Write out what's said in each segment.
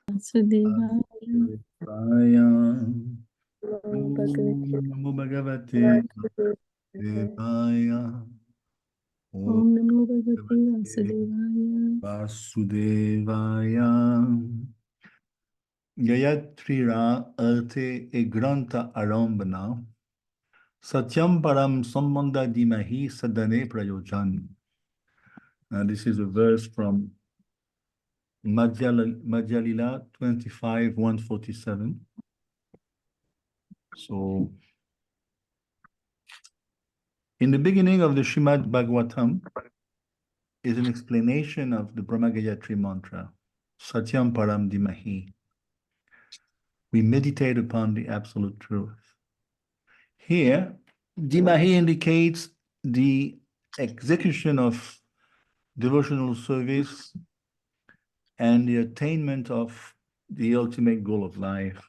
Vasudevaya. Namo Bhagavate Devaya. Om Namo Bhagavate Vasudevaya. Vasudevaya. Gayatrira Arte e Granta Arambana. Satyam Param Sambandha Dimahi Sadhane Prayojan. Now this is a verse from Madhya Lila 25:147. So, in the beginning of the Srimad Bhagavatam is an explanation of the Brahma Gayatri mantra, Satyam Param Dimahi. We meditate upon the absolute truth. Here, Dimahi indicates the execution of devotional service and the attainment of the ultimate goal of life.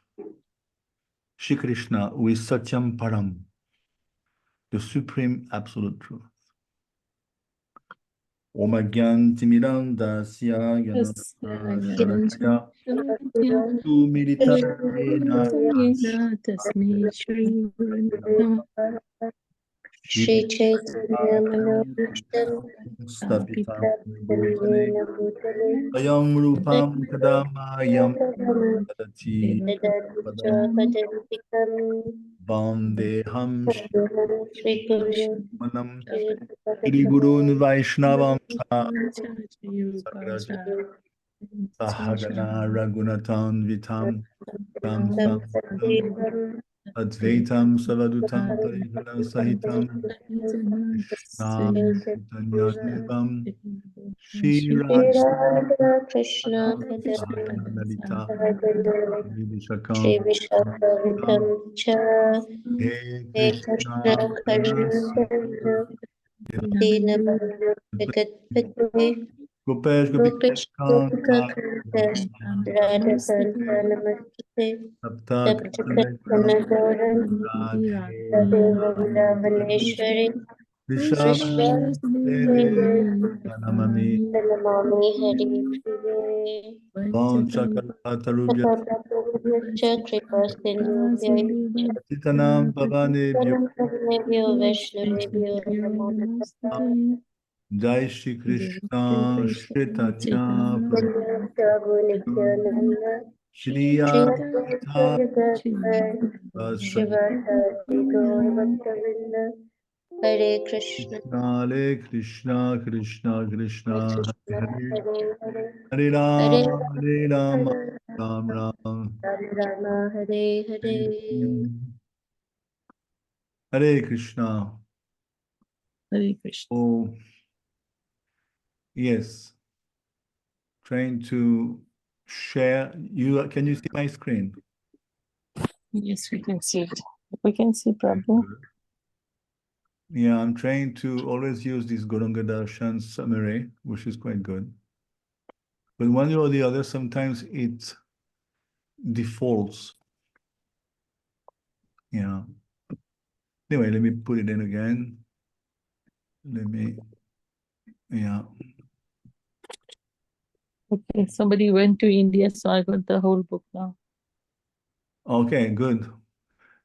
Shri Krishna, who is Satyam Param, the supreme absolute truth. Om Agyan Timiram Dasya Gyanasya Sumiritanena Tasmai Shri Guru Shri Chaitanya Manobhishtam Stapita Dhamena Bhutale Ayam Rupam Kadamayam Tadati Dadadvicha Padantikam Vandeham Shri Guru Manam Shri Shri Guru Vaishnavam Pasha Sahagana Raghunathan Vitam Tam Sam Sadevam Advaitam Savadutam Parikala Sahitam Krishna Chaitanya Devam Shri Radha Krishna Kadam Lalita Shri Vishakam Vishakavitam Cha He He Krishna Krishna Karunandana Dina Bhagavad Pate Gopesh Gopika Gopish Gopika Kanta Kanta Radha Kanta Namaste Sapta Saptakatana Gauram Radhe Radhe Vrindavaneshwari Visham Krishna Devi Namami Namami Hari Priye Vanchakalpatarubhya Sakapapurvyacha Kripa Sindhubhya Titanam Pavanebhyo Sanam Karnebhyo Vaishnavebhyo Namo Namaste Jai Shri Krishna Chaitanya Prabhu Prabhu Nityananda Shri Shri Advaita Advaita Vasudevaya Shivasati Gaur Bhaktavinda Hare Krishna Hare Krishna Krishna Krishna Krishna Hare Hare Hare Hare Hare Hare Ram Hare Ram Hare Ram Ram Rama Rama Hare Hare Hare Krishna. Hare Krishna. Oh, yes. Trying to share. Can you see my screen? Yes, we can see it. We can see Prabhu. Yeah, I'm trying to always use this Gauranga Darshan summary, which is quite good. But one way or the other, sometimes it defaults. Yeah. Anyway, let me put it in again. Yeah. Okay, somebody went to India, so I got the whole book now. Okay, good.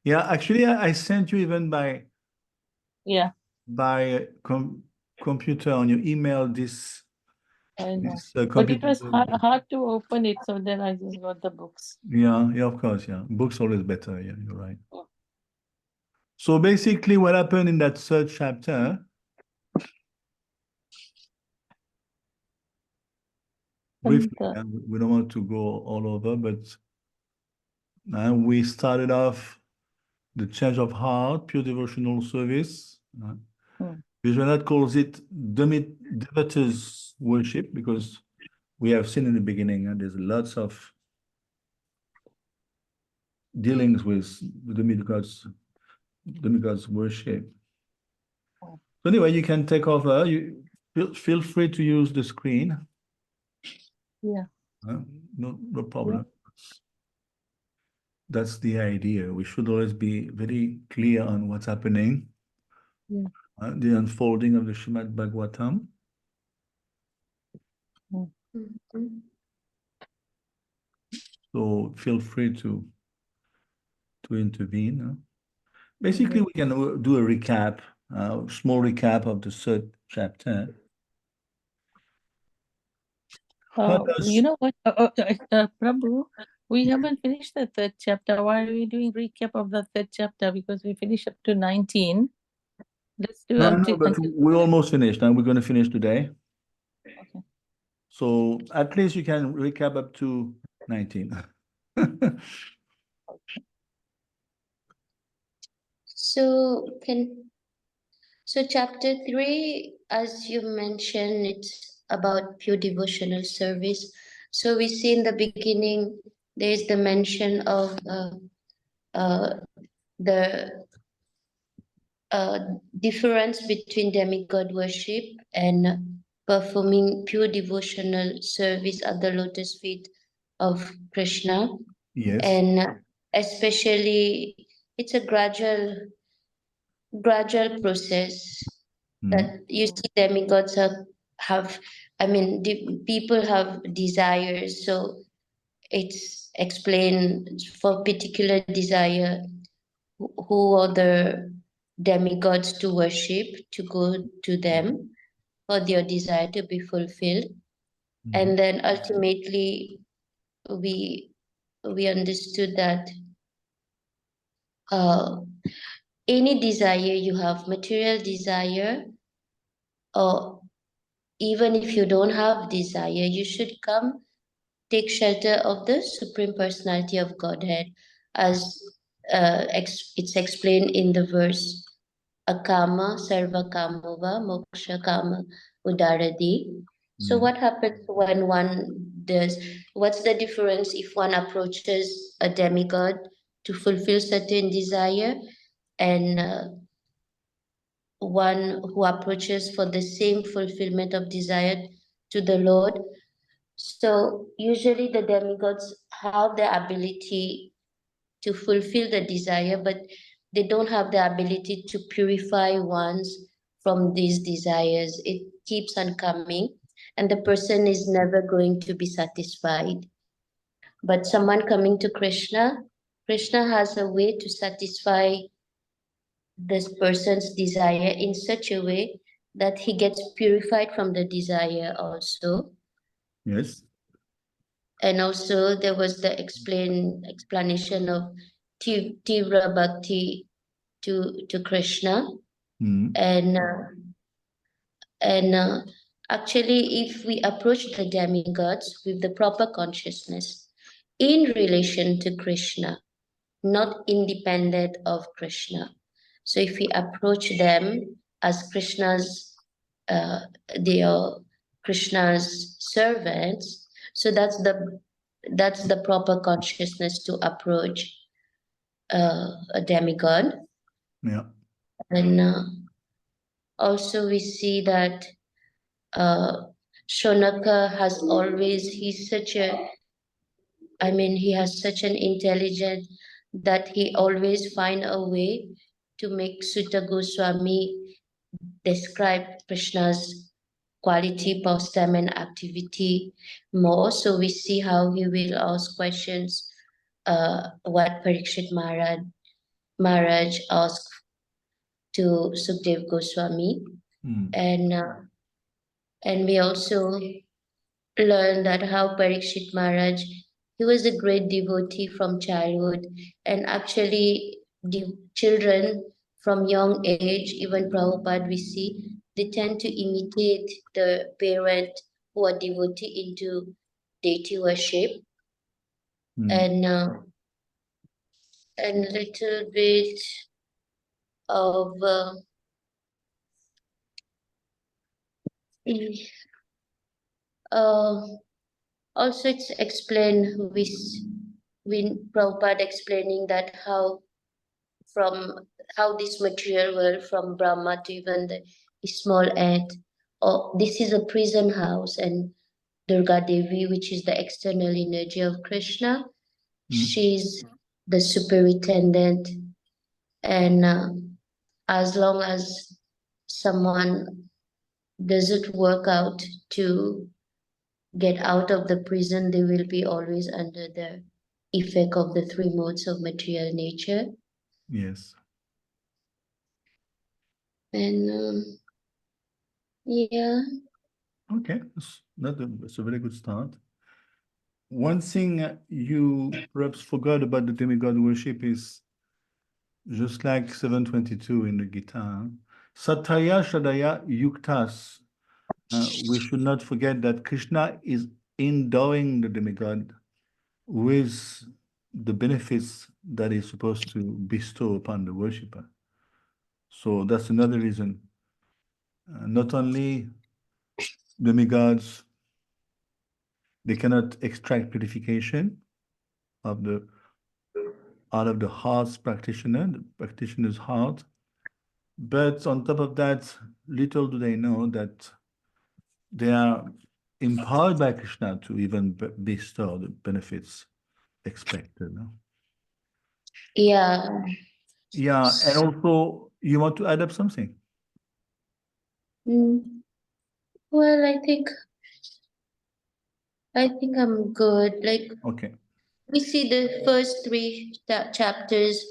Yeah, actually, I sent you even by computer on your email this. I know. This But it computer. was hard to open it, so then I just got the books. Yeah, of course, yeah. Books always better, yeah, you're right. So basically what happened in that third chapter, briefly, we don't want to go all over, but we started off the change of heart, pure devotional service. Vishwanath calls it devotees worship because we have seen in the beginning, and there's lots of dealings with the demigods worship. So anyway, you can take over. You feel free to use the screen. Yeah. No problem. That's the idea. We should always be very clear on what's happening. Yeah. The unfolding of the Srimad Bhagavatam. So feel free to intervene. Basically, we can do a recap, small recap of the third chapter. How does You know what, Prabhu, we haven't finished the third chapter. Why are we doing recap of the third chapter? Because we finished up to 19. Let's do no, until, but we're almost finished, and we're going to finish today. okay. So at least you can recap up to 19. So chapter 3, as you mentioned, it's about pure devotional service. So we see in the beginning, there is the mention of the difference between demigod worship and performing pure devotional service at the lotus feet of Krishna. Yes. And especially, it's a gradual process that you see demigods have, I mean, people have desires. So it's explained for particular desire who are the demigods to worship, to go to them for their desire to be fulfilled. And then ultimately we understood that any desire you have, material desire, or even if you don't have desire, you should come take shelter of the Supreme Personality of Godhead, as it's explained in the verse, Akama Sarva Kamova Moksha Kama Udaradi. So what happens when one does, what's the difference if one approaches a demigod to fulfill certain desire and one who approaches for the same fulfillment of desire to the Lord? So usually the demigods have the ability to fulfill the desire, but they don't have the ability to purify ones from these desires. It keeps on coming, and the person is never going to be satisfied. But someone coming to Krishna, Krishna has a way to satisfy this person's desire in such a way that he gets purified from the desire also. Yes. And also there was the explanation of Tivra Bhakti to Krishna. And actually, if we approach the demigods with the proper consciousness in relation to Krishna, not independent of Krishna. So if we approach them as Krishna's, they are Krishna's servants, so that's the proper consciousness to approach a demigod. Yeah. And also we see that Shonaka has always, he has such an intelligence that he always find a way to make Sutta Goswami describe Krishna's quality, pastime, and activity more. So we see how he will ask questions, what Parikshit Maharaj asked to Sukdev Goswami. And we also learn that how Parikshit Maharaj, he was a great devotee from childhood, and actually the children from young age, even Prabhupada we see, they tend to imitate the parent who are devotee into deity worship. And little bit of also it's explained with Prabhupada explaining that how this material world, from Brahma to even the small ant, this is a prison house, and Durga Devi, which is the external energy of Krishna, she's the superintendent. And as long as someone doesn't work out to get out of the prison, they will be always under the effect of the three modes of material nature. Yes. And yeah, Okay, it's a very good start. One thing you perhaps forgot about the demigod worship is just like 722 in the guitar. Satya Shadaya Yuktas. We should not forget that Krishna is endowing the demigod with the benefits that he's supposed to bestow upon the worshipper. So that's another reason. Not only demigods, they cannot extract purification of the out of the heart's practitioner, the practitioner's heart. But on top of that, little do they know that they are empowered by Krishna to even bestow the benefits expected. No? yeah. Yeah, and also you want to add up something? Well, I think I'm good. Like Okay. we see the first three chapters.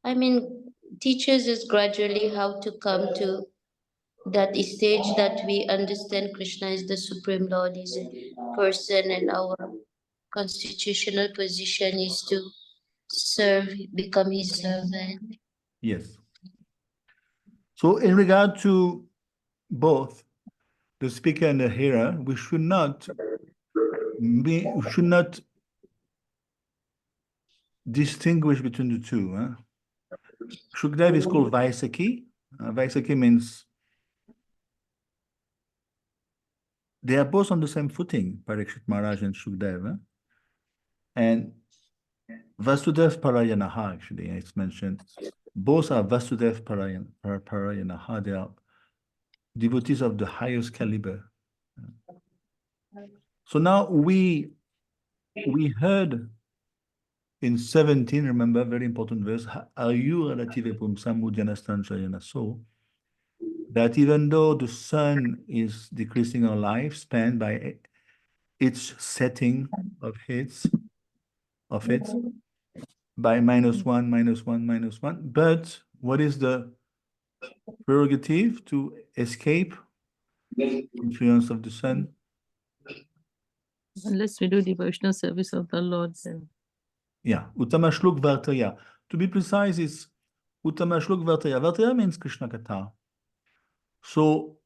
I mean, teaches us gradually how to come to that stage that we understand Krishna is the Supreme Lord, is a person, and our constitutional position is to serve, become his servant. Yes. So in regard to both the speaker and the hearer, we should not distinguish between the two. Huh? Shukdev is called Vaisakhi. Vaisakhi means they are both on the same footing, Parikshit Maharaj and Shukdev. Huh? And Vasudev Parayanaha, actually, it's mentioned. Both are Vasudev Parayanaha. They are devotees of the highest caliber. So now we heard in 17, remember, very important verse, Ayu relative pumsam udyanastan shayana. So that even though the sun is decreasing our lifespan by each setting of it by -1, -1, -1, but what is the prerogative to escape influence of the sun? Unless we do devotional service of the Lord, then Yeah, Uttama Shlok Vartaya. To be precise, it's Uttama Shlok Vartaya. Vartaya means Krishna Katha. So,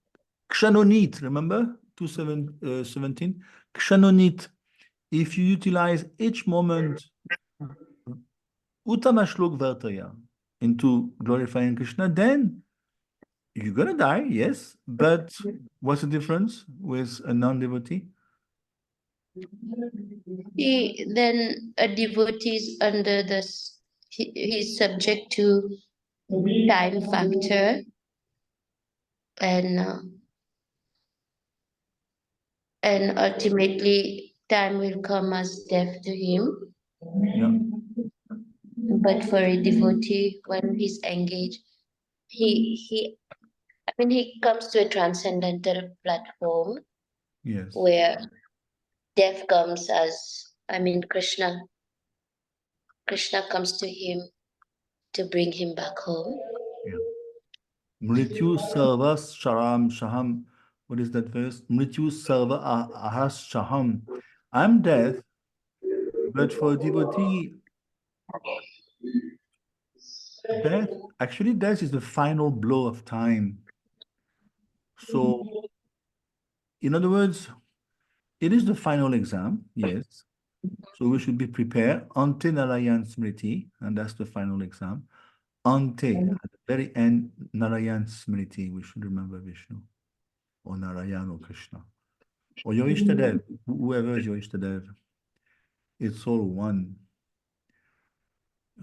Kshanonit, remember 2:17? Kshanonit, if you utilize each moment Uttama Shlok Vartaya into glorifying Krishna, then you're gonna die, yes, but what's the difference with a non-devotee? Then a devotee is under this, he's subject to time factor, and ultimately time will come as death to him. Yeah. But for a devotee, when he's engaged, he comes to a transcendental platform Yes. where death comes as, Krishna comes to him to bring him back home. Yeah. Mrityu sarva sharam shaham. What is that verse? Mrityu sarva ahas shaham. I'm death, but for a devotee, death is the final blow of time. So, in other words, it is the final exam, yes. So we should be prepared. Ante Narayan Smriti, and that's the final exam. Ante, at the very end, Narayan Smriti, we should remember Vishnu, or Narayan, or Krishna, or your Ishtadev, whoever is your Ishtadev. It's all one.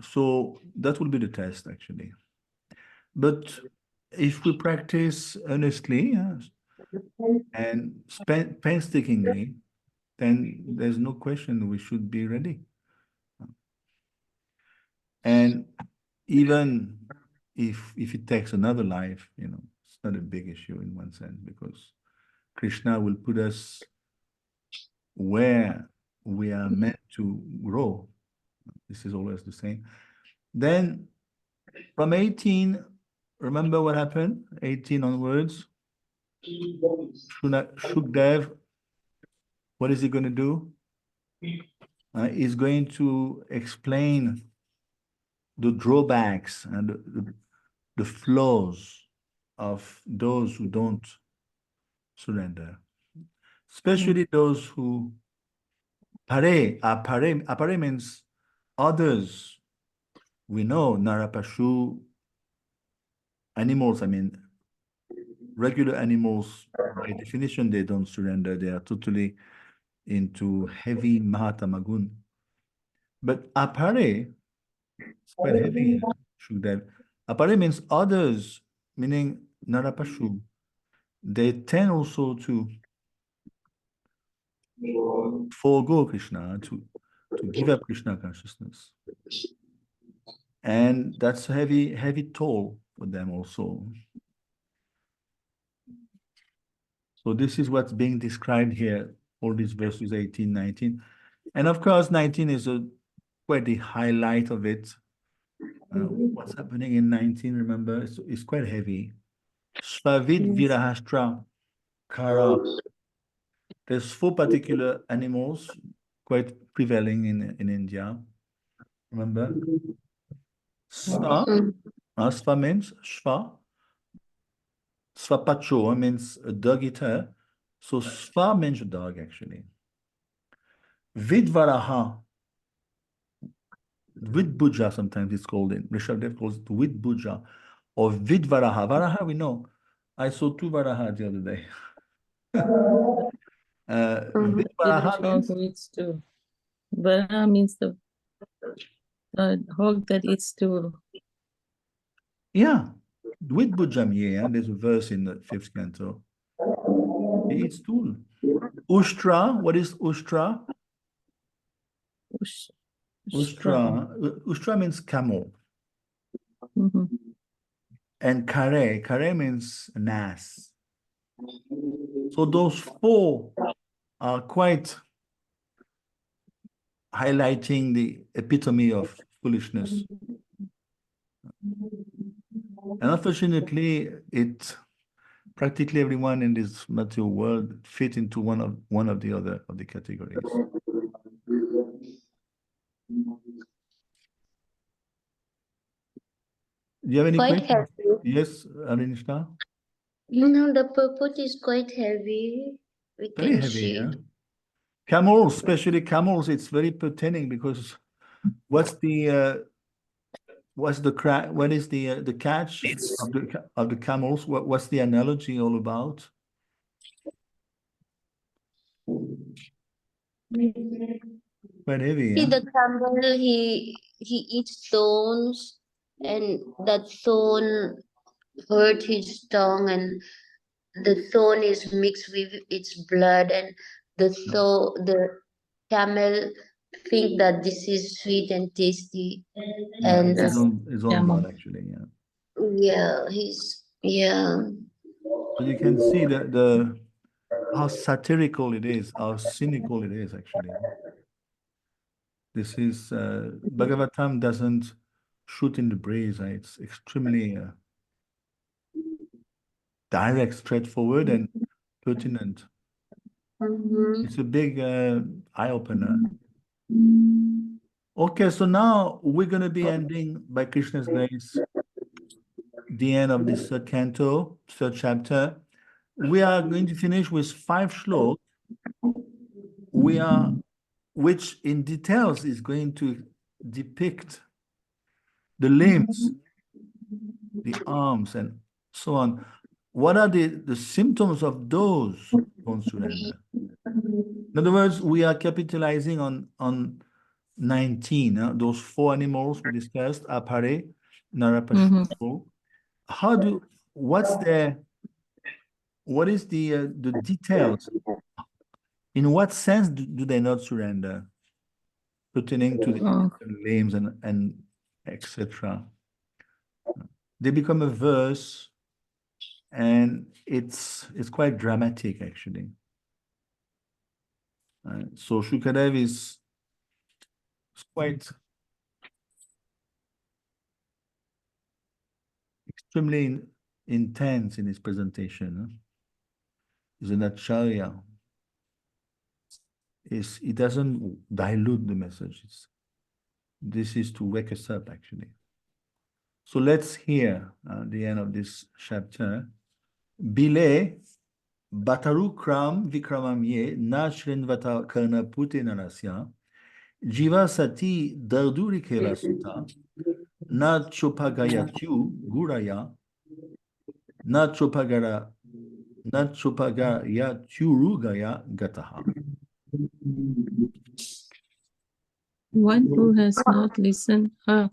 So that will be the test, actually. But if we practice earnestly and painstakingly, then there's no question we should be ready. And even if it takes another life, it's not a big issue in one sense, because Krishna will put us where we are meant to grow. This is always the same. Then from 18, remember what happened? 18 onwards. Shukdev, what is he going to do? He's going to explain the drawbacks and the flaws of those who don't surrender, especially those who apare means others. We know Narapashu animals, I mean, regular animals, by definition, they don't surrender. They are totally into heavy Mahatamagun. But apare, it's quite heavy. Apare means others, meaning Narapashu. They tend also to forego Krishna, to give up Krishna consciousness. And that's a heavy toll for them also. So this is what's being described here, all these verses 18, 19. And of course, 19 is quite the highlight of it. What's happening in 19, remember, it's quite heavy. Svavid Virahashtra Kara. There's 4 particular animals quite prevailing in India. Remember? Sva, Sva means Shva. Svapacho means a dog eater. So Sva means a dog, actually. Vidvaraha, Vidbhuja sometimes it's called in. Rishabdev calls it Vidbhuja or Vidvaraha. Varaha, we know. I saw 2 Varaha the other day. Vidvaraha Hog who eats too. Vara means the hog that eats too. Yeah, Vidbhujam, yeah, there's a verse in the 5th canto. He eats stool. Ushtra, what is Ushtra? Ushtra means camel. And Kare means an ass. So those 4 are quite highlighting the epitome of foolishness. And unfortunately, practically everyone in this material world fit into one of the other of the categories. Do you have any Quite questions? heavy. Yes, Arinishna? No, the purport is quite heavy. We Very can heavy, see. yeah. Camels, especially camels, it's very pertaining because what is the catch of the camels? What's the analogy all about? Quite heavy, See yeah. the camel, he eats thorns, and that thorn hurt his tongue, and the thorn is mixed with its blood, and the camel think that this is sweet and tasty, Yeah, and his own blood, actually, yeah. But you can see how satirical it is, how cynical it is, actually. This is Bhagavatam doesn't shoot in the breeze. It's extremely direct, straightforward, and pertinent. It's a big eye-opener. Okay, so now we're going to be ending, by Krishna's grace, the end of this 3rd canto, 3rd chapter. We are going to finish with 5 shlokas, which in details is going to depict the limbs, the arms, and so on. What are the symptoms of those who don't surrender? In other words, we are capitalizing on 19, those 4 animals we discussed, Apare, Narapashu. What is the details? In what sense do they not surrender, pertaining to the limbs and etc.? They become a verse, and it's quite dramatic, actually. So Shukadev is quite extremely intense in his presentation. Huh? He's an acharya. He doesn't dilute the messages. This is to wake us up, actually. So let's hear the end of this chapter. Bile Bataru Kram Vikramamye Na Shrinvata Karna Pute Narasya Jiva Sati Darduri Kela Sutta Na Chopagayatyu Guraya Na Chopayatyurugaya Gataha. One who has not listened. I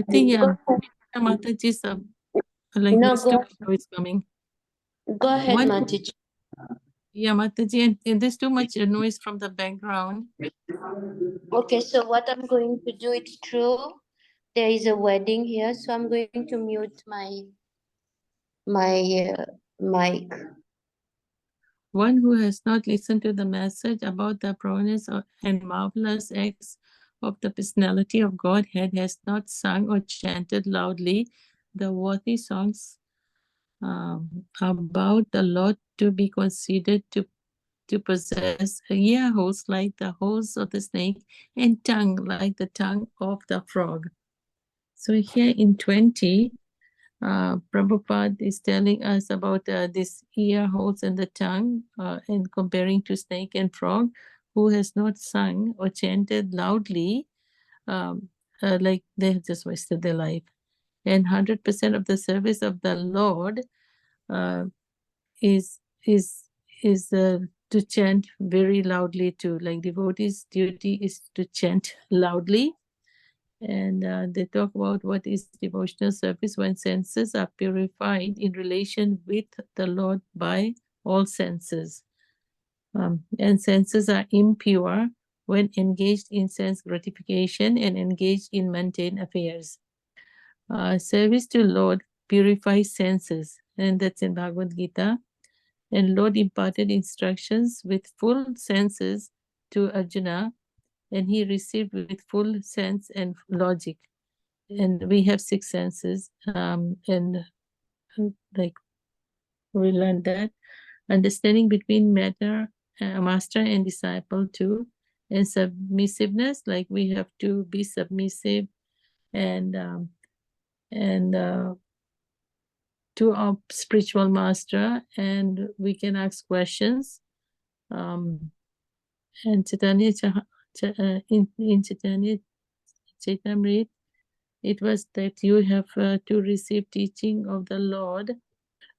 think Mataji's like No, this too is coming. Go ahead, One- Mataji. Yeah, Mataji, and there's too much noise from the background. Okay, so what I'm going to do, it's true. There is a wedding here, so I'm going to mute my mic. One who has not listened to the message about the prowess and marvelous acts of the personality of Godhead has not sung or chanted loudly the worthy songs about the Lord to be considered to possess ear holes like the holes of the snake and tongue like the tongue of the frog. So here in 20, Prabhupada is telling us about this ear holes and the tongue and comparing to snake and frog who has not sung or chanted loudly like they have just wasted their life. And 100% of the service of the Lord is to chant very loudly too. Like devotees' duty is to chant loudly. And they talk about what is devotional service when senses are purified in relation with the Lord by all senses. And senses are impure when engaged in sense gratification and engaged in mundane affairs. Service to Lord purifies senses, and that's in Bhagavad Gita. And Lord imparted instructions with full senses to Arjuna, and he received with full sense and logic. And we have 6 senses, and like we learned that understanding between master and disciple too, and submissiveness, like we have to be submissive and to our spiritual master, and we can ask questions. And Chaitanya in Chaitanya Chaitamrit, it was that you have to receive teaching of the Lord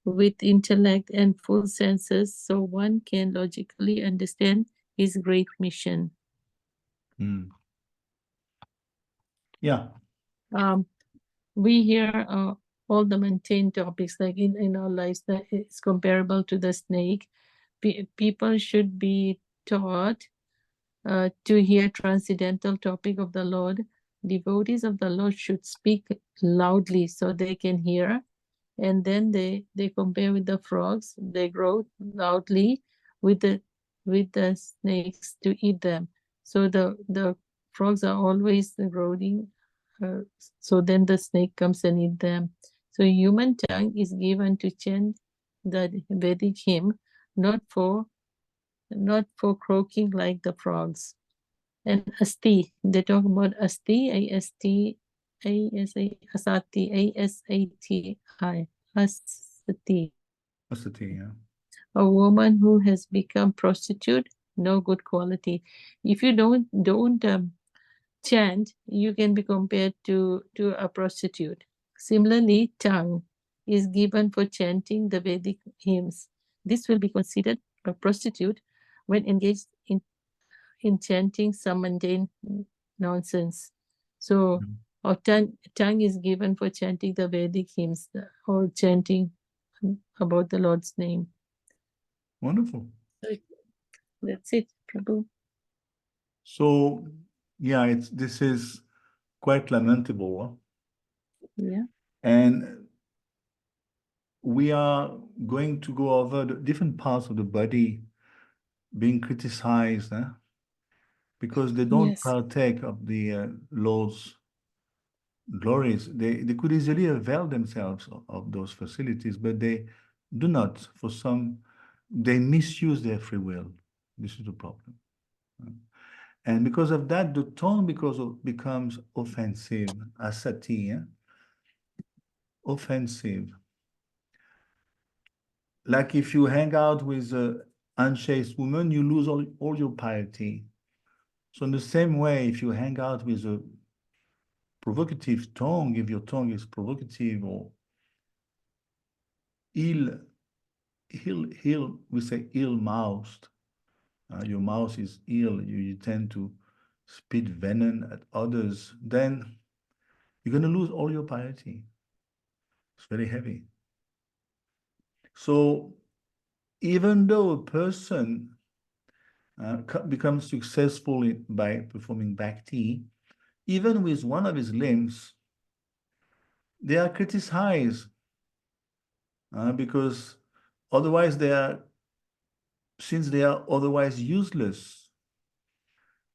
with intellect and full senses, so one can logically understand his great mission. Yeah. We hear all the mundane topics like in our lives that is comparable to the snake. People should be taught to hear transcendental topic of the Lord. Devotees of the Lord should speak loudly so they can hear, and then they compare with the frogs. They grow loudly with the snakes to eat them. So the frogs are always growing. So then the snake comes and eat them. So human tongue is given to chant the Vedic hymn, not for croaking like the frogs. And asti, they talk about asti, A-S-T, A-S-A, asati, A-S-A-T-I, asati. Asati, yeah. A woman who has become prostitute, no good quality. If you don't chant, you can be compared to a prostitute. Similarly, tongue is given for chanting the Vedic hymns. This will be considered a prostitute when engaged in chanting some mundane nonsense. So our tongue is given for chanting the Vedic hymns or chanting about the Lord's name. Wonderful. That's it, Prabhu. So, yeah, this is quite lamentable. Huh? Yeah. And we are going to go over the different parts of the body being criticized, because they don't Yes. partake of the Lord's glories. They could easily avail themselves of those facilities, but they do not. For some, they misuse their free will. This is the problem. And because of that, the tone becomes offensive, asati, offensive. Like if you hang out with an unchaste woman, you lose all your piety. So in the same way, if you hang out with a provocative tongue, if your tongue is provocative or we say ill-mouthed, your mouth is ill, you tend to spit venom at others, then you're going to lose all your piety. It's very heavy. So even though a person becomes successful by performing bhakti, even with one of his limbs, they are criticized because otherwise since they are otherwise useless.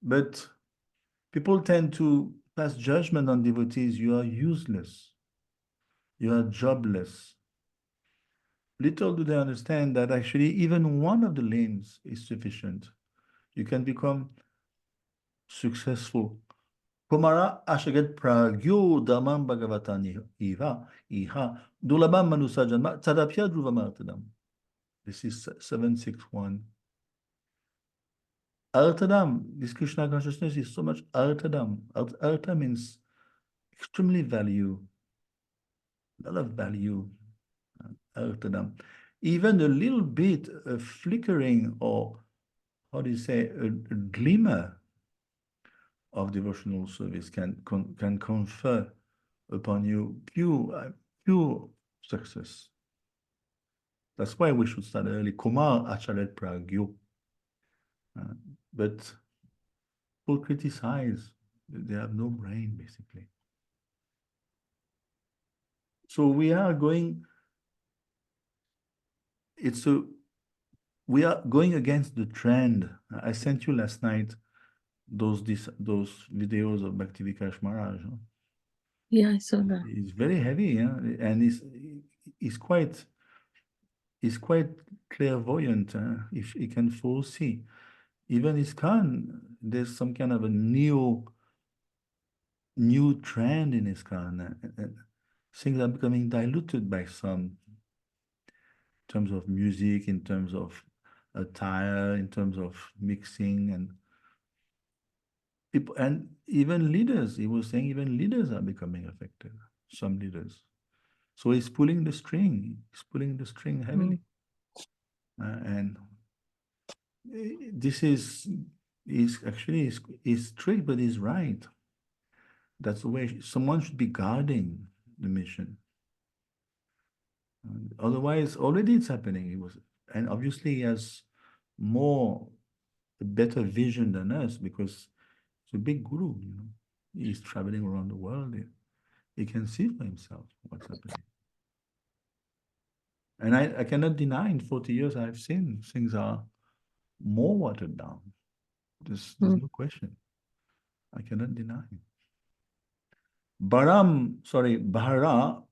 But people tend to pass judgment on devotees. You are useless. You are jobless. Little do they understand that actually even one of the limbs is sufficient. You can become successful. Kumara ashaget pragyo dhamam bhagavatani iha dulabam manusa janma tadapya dhruvamartadam. This is 761. Artadam, this Krishna consciousness is so much artadam. Artha means extremely value, a lot of value. Artadam. Even a little bit of flickering or, how do you say, a glimmer of devotional service can confer upon you pure success. That's why we should start early. Kumar acharet pragyo. But people criticize. They have no brain, basically. So we are going. We are going against the trend. I sent you last night those videos of Bhakti Vikash Maharaj. Yeah, I saw that. It's very heavy, yeah? And it's quite clairvoyant. If he can foresee, even ISKCON, there's some kind of a new trend in ISKCON. Things are becoming diluted by some, in terms of music, in terms of attire, in terms of mixing, and people, and even leaders. He was saying even leaders are becoming affected. Some leaders. So he's pulling the string. He's pulling the string heavily, and this is actually strict, but he's right. That's the way someone should be guarding the mission. Otherwise, already it's happening. And obviously he has a better vision than us because he's a big guru. He's traveling around the world. He can see for himself what's happening. And I cannot deny, in 40 years I've seen things are more watered down. There's no question. I cannot deny. Bhara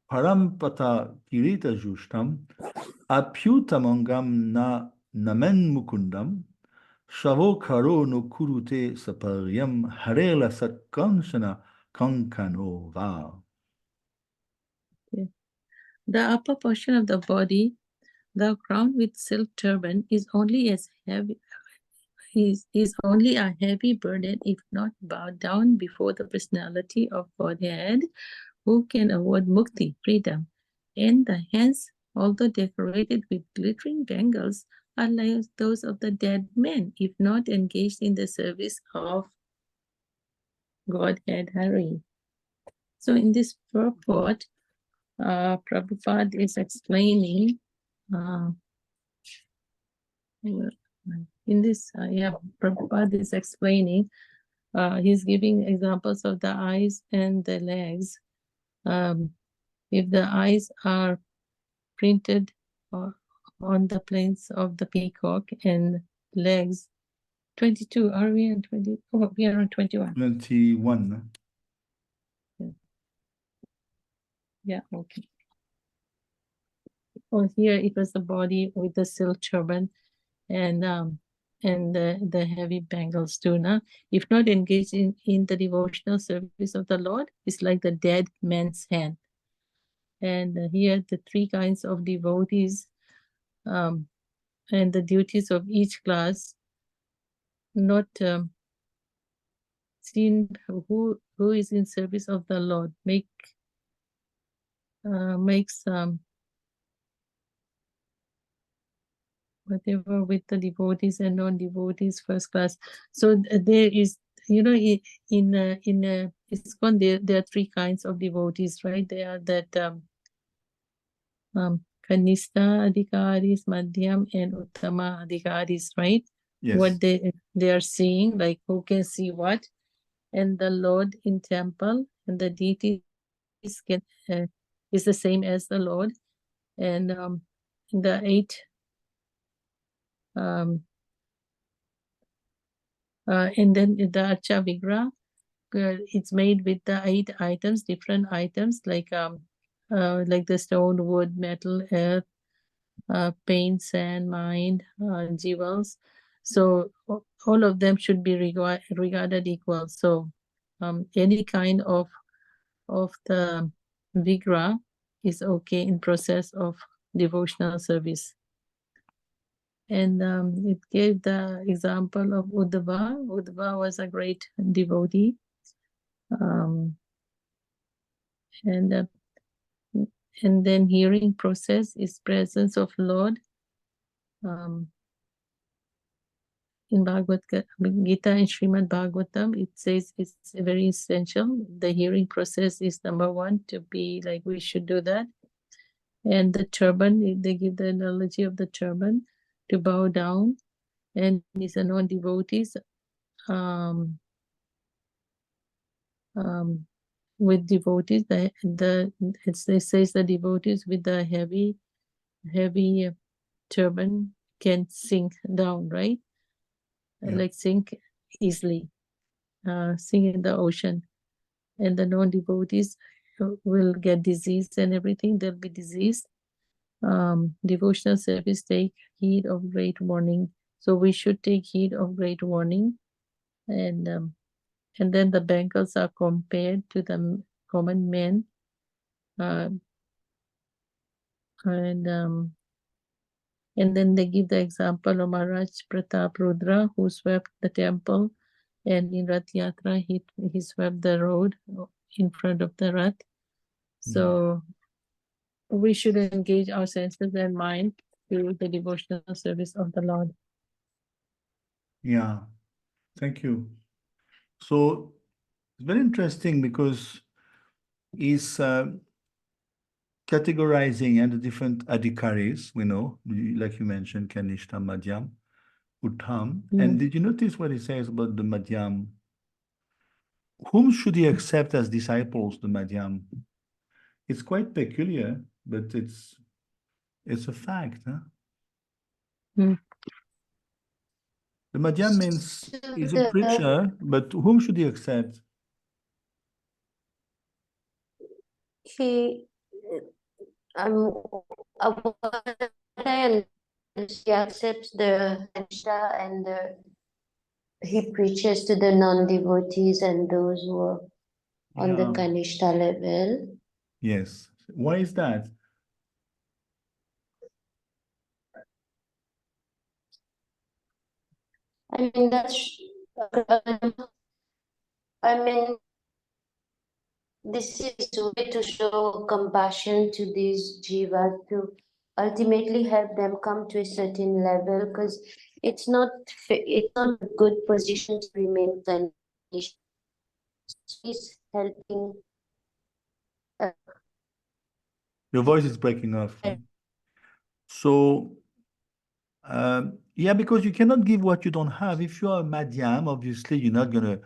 Parampata Kirita Jushtam Apyutamangam na Namen Mukundam Shavo Karo no Kurute Saparyam Harela Satkanshana Kankanova. The upper portion of the body, the crown with silk turban, is only as heavy. Is only a heavy burden if not bowed down before the personality of Godhead, who can award mukti, freedom. And the hands, although decorated with glittering bangles, are like those of the dead men, if not engaged in the service of Godhead Hari. So in this purport, Prabhupada is explaining Prabhupada is explaining, he's giving examples of the eyes and the legs. If the eyes are printed on the plains of the peacock and legs, 22, are we on 20? Oh, we are on 21. 21. Yeah. Yeah, okay. Well, here it was the body with the silk turban and the heavy bangles too. Now, if not engaged in the devotional service of the Lord, it's like the dead man's hand. And here the three kinds of devotees and the duties of each class, not seen who is in service of the Lord, makes whatever with the devotees and non-devotees first class. So there is, in ISKCON there are three kinds of devotees, right? They are that Kanishta Adhikaris, Madhyam, and Uttama Adhikaris, right? Yes. What they are seeing, like who can see what, and the Lord in temple and the deities can is the same as the Lord, and the eight and then the Archa Vigra, it's made with the 8 items, different items like the stone, wood, metal, earth, paint, sand, mind, jewels. So all of them should be regarded equal. So any kind of the Vigra is okay in process of devotional service. And it gave the example of Uddhava. Uddhava was a great devotee. And then hearing process is presence of Lord. In Bhagavad Gita and Srimad Bhagavatam, it says it's very essential. The hearing process is number 1 to be like we should do that. And the turban, they give the analogy of the turban to bow down, and these are non-devotees with devotees. It says the devotees with the heavy turban can sink down, right? Yeah. Like sink easily, sink in the ocean. And the non-devotees will get disease and everything. They'll be diseased. Devotional service take heed of great warning. So we should take heed of great warning. And then the bangles are compared to the common men. And then they give the example of Maharaj Pratap Rudra, who swept the temple, and in Rath Yatra he swept the road in front of the Rath. So we should engage our senses and mind through the devotional service of the Lord. Yeah, thank you. So it's very interesting because he's categorizing the different adhikaris, we know, like you mentioned, Kanishta, Madhyam, Uttam. And did you notice what he says about the Madhyam? Whom should he accept as disciples, the Madhyam? It's quite peculiar, but it's a fact, huh? The Madhyam means he's a preacher, but whom should he accept? He accepts the Kanishta and he preaches to the non-devotees and those who are on the Kanishta level. Yes. Why is that? I mean, this is a way to show compassion to these jivas, to ultimately help them come to a certain level, because it's not a good position to remain Kanishta. He's helping. Your voice is breaking off. So, yeah, because you cannot give what you don't have. If you are a Madhyam, obviously you're not going to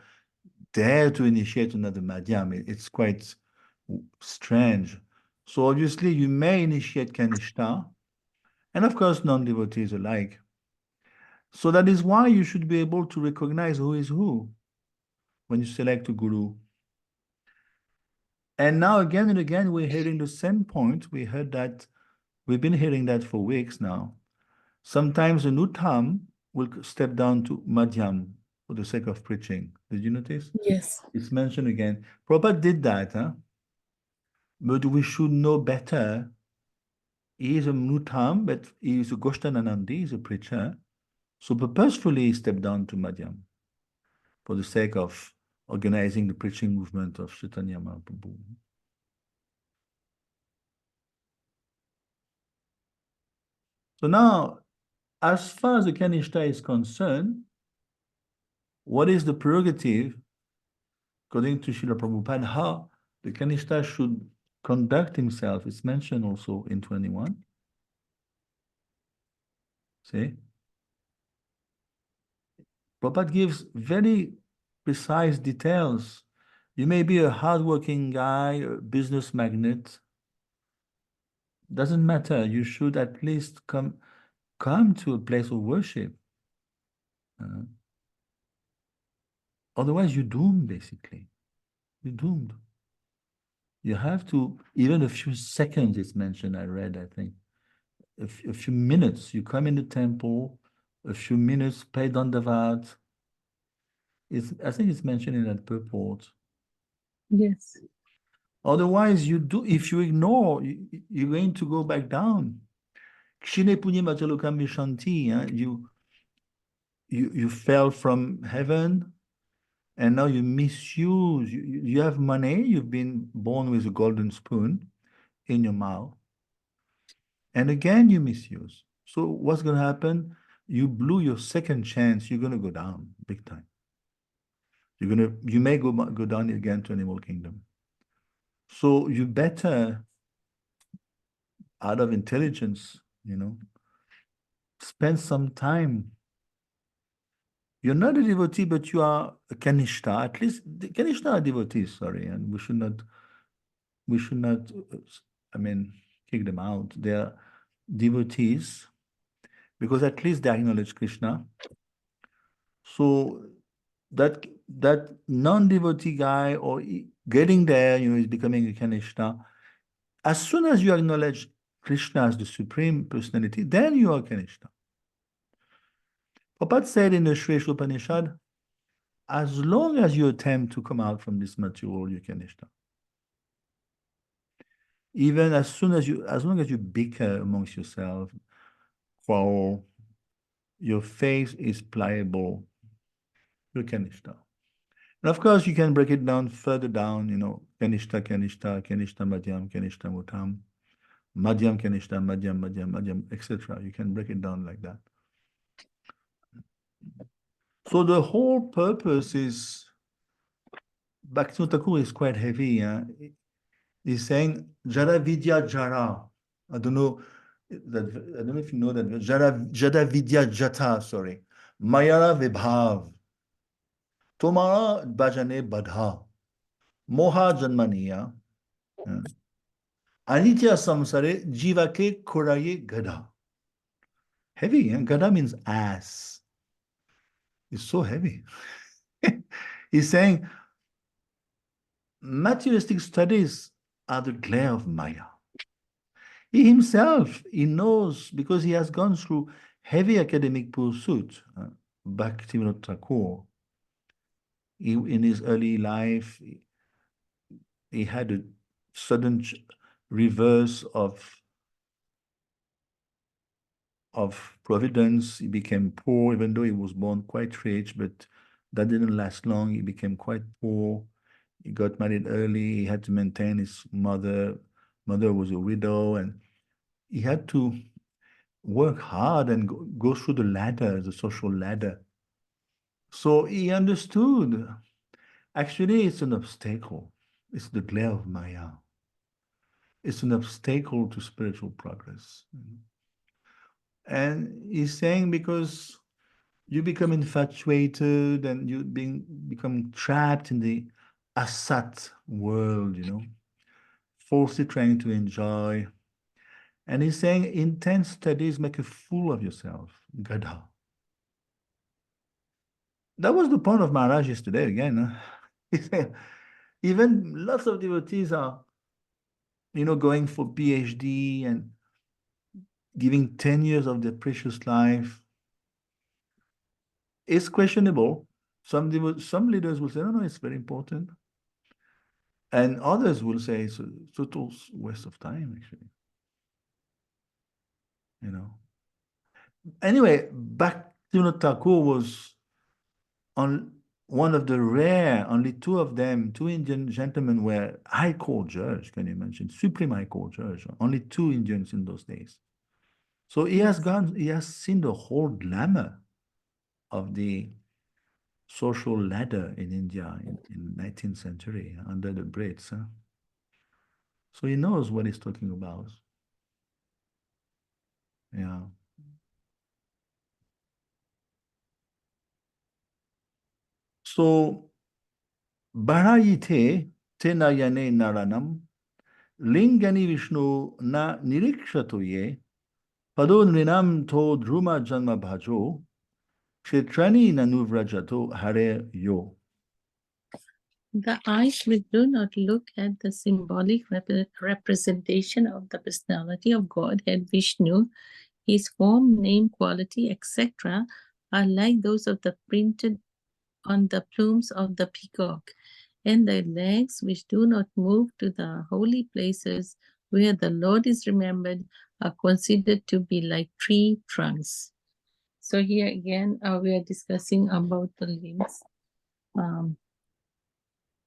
dare to initiate another Madhyam. It's quite strange. So obviously you may initiate Kanishta, and of course non-devotees alike. So that is why you should be able to recognize who is who when you select a guru. And now again and again, we're hearing the same point. We heard that, we've been hearing that for weeks now. Sometimes a Uttam will step down to Madhyam for the sake of preaching. Did you notice? Yes. It's mentioned again. Prabhupada did that, huh? But we should know better. He is a Uttam, but he is a Goshtananandi, he's a preacher. So purposefully he stepped down to Madhyam for the sake of organizing the preaching movement of Chaitanya Mahaprabhu. So now, as far as the Kanishta is concerned, what is the prerogative, according to Srila Prabhupada, how the Kanishta should conduct himself? It's mentioned also in 21. See? Prabhupada gives very precise details. You may be a hardworking guy, a business magnate. Doesn't matter. You should at least come to a place of worship. Otherwise, you're doomed, basically. You're doomed. You have to, even a few seconds, it's mentioned, I read, I think. A few minutes, you come in the temple, a few minutes, pay dandavat. I think it's mentioned in that purport. Yes. Otherwise, if you ignore, you're going to go back down. Kshine punya machalukam vishanti, you fell from heaven, and now you misuse. You have money, you've been born with a golden spoon in your mouth, and again you misuse. So what's going to happen? You blew your second chance, you're going to go down big time. You may go down again to animal kingdom. So you better, out of intelligence, spend some time. You're not a devotee, but you are a Kanishta. At least the Kanishta are devotees, sorry, and we should not, kick them out. They are devotees because at least they acknowledge Krishna. So that non-devotee guy, or getting there, is becoming a Kanishta. As soon as you acknowledge Krishna as the Supreme Personality, then you are Kanishta. Prabhupada said in the Shri Upanishad, as long as you attempt to come out from this material, you're Kanishta. Even as long as you bicker amongst yourself, quarrel, your face is pliable, you're Kanishta. And of course, you can break it down further down, Kanishta, Madhyam, Kanishta, Uttam, Madhyam, Kanishta, Madhyam, etc. You can break it down like that. So the whole purpose is, Bhaktivinoda Thakur is quite heavy. He's saying, Jara Vidya Jara. I don't know if you know that. Jara Vidya Jata, sorry. Mayara Vibhav. Tomara Bhajane Badha. Moha Janmaniya. Anitya Samsare Jivake Koraye Gada. Heavy, Gada means ass. It's so heavy. He's saying, materialistic studies are the glare of Maya. He himself, he knows, because he has gone through heavy academic pursuit. Bhaktivinoda Thakur, in his early life, he had a sudden reverse of providence. He became poor, even though he was born quite rich, but that didn't last long. He became quite poor. He got married early. He had to maintain his mother. Mother was a widow, and he had to work hard and go through the ladder, the social ladder. So he understood. Actually, it's an obstacle. It's the glare of Maya. It's an obstacle to spiritual progress. And he's saying, because you become infatuated and you become trapped in the asat world, falsely trying to enjoy. And he's saying intense studies make a fool of yourself, Gadha. That was the point of Maharaj yesterday again. He said, Even lots of devotees are, going for PhD and giving 10 years of their precious life. It's questionable. Some leaders will say, no, it's very important. And others will say it's a total waste of time, actually. Anyway, Bhaktivinoda Thakur was on one of the rare, only two of them, two Indian gentlemen were High Court judge, can you imagine? Supreme High Court judge, only two Indians in those days. So he has seen the whole glamour of the social ladder in India in 19th century under the Brits. So he knows what he's talking about. Yeah. So, Bharayite tenayane naranam lingani Vishnu na nirikshato ye pado nrinam to druma janma bhajo kshetrani nanuvrajato hare yo. The eyes which do not look at the symbolic representation of the personality of Godhead Vishnu, his form, name, quality, etc., are like those of the printed on the plumes of the peacock, and the legs which do not move to the holy places where the Lord is remembered are considered to be like tree trunks. So here again, we are discussing about the limbs.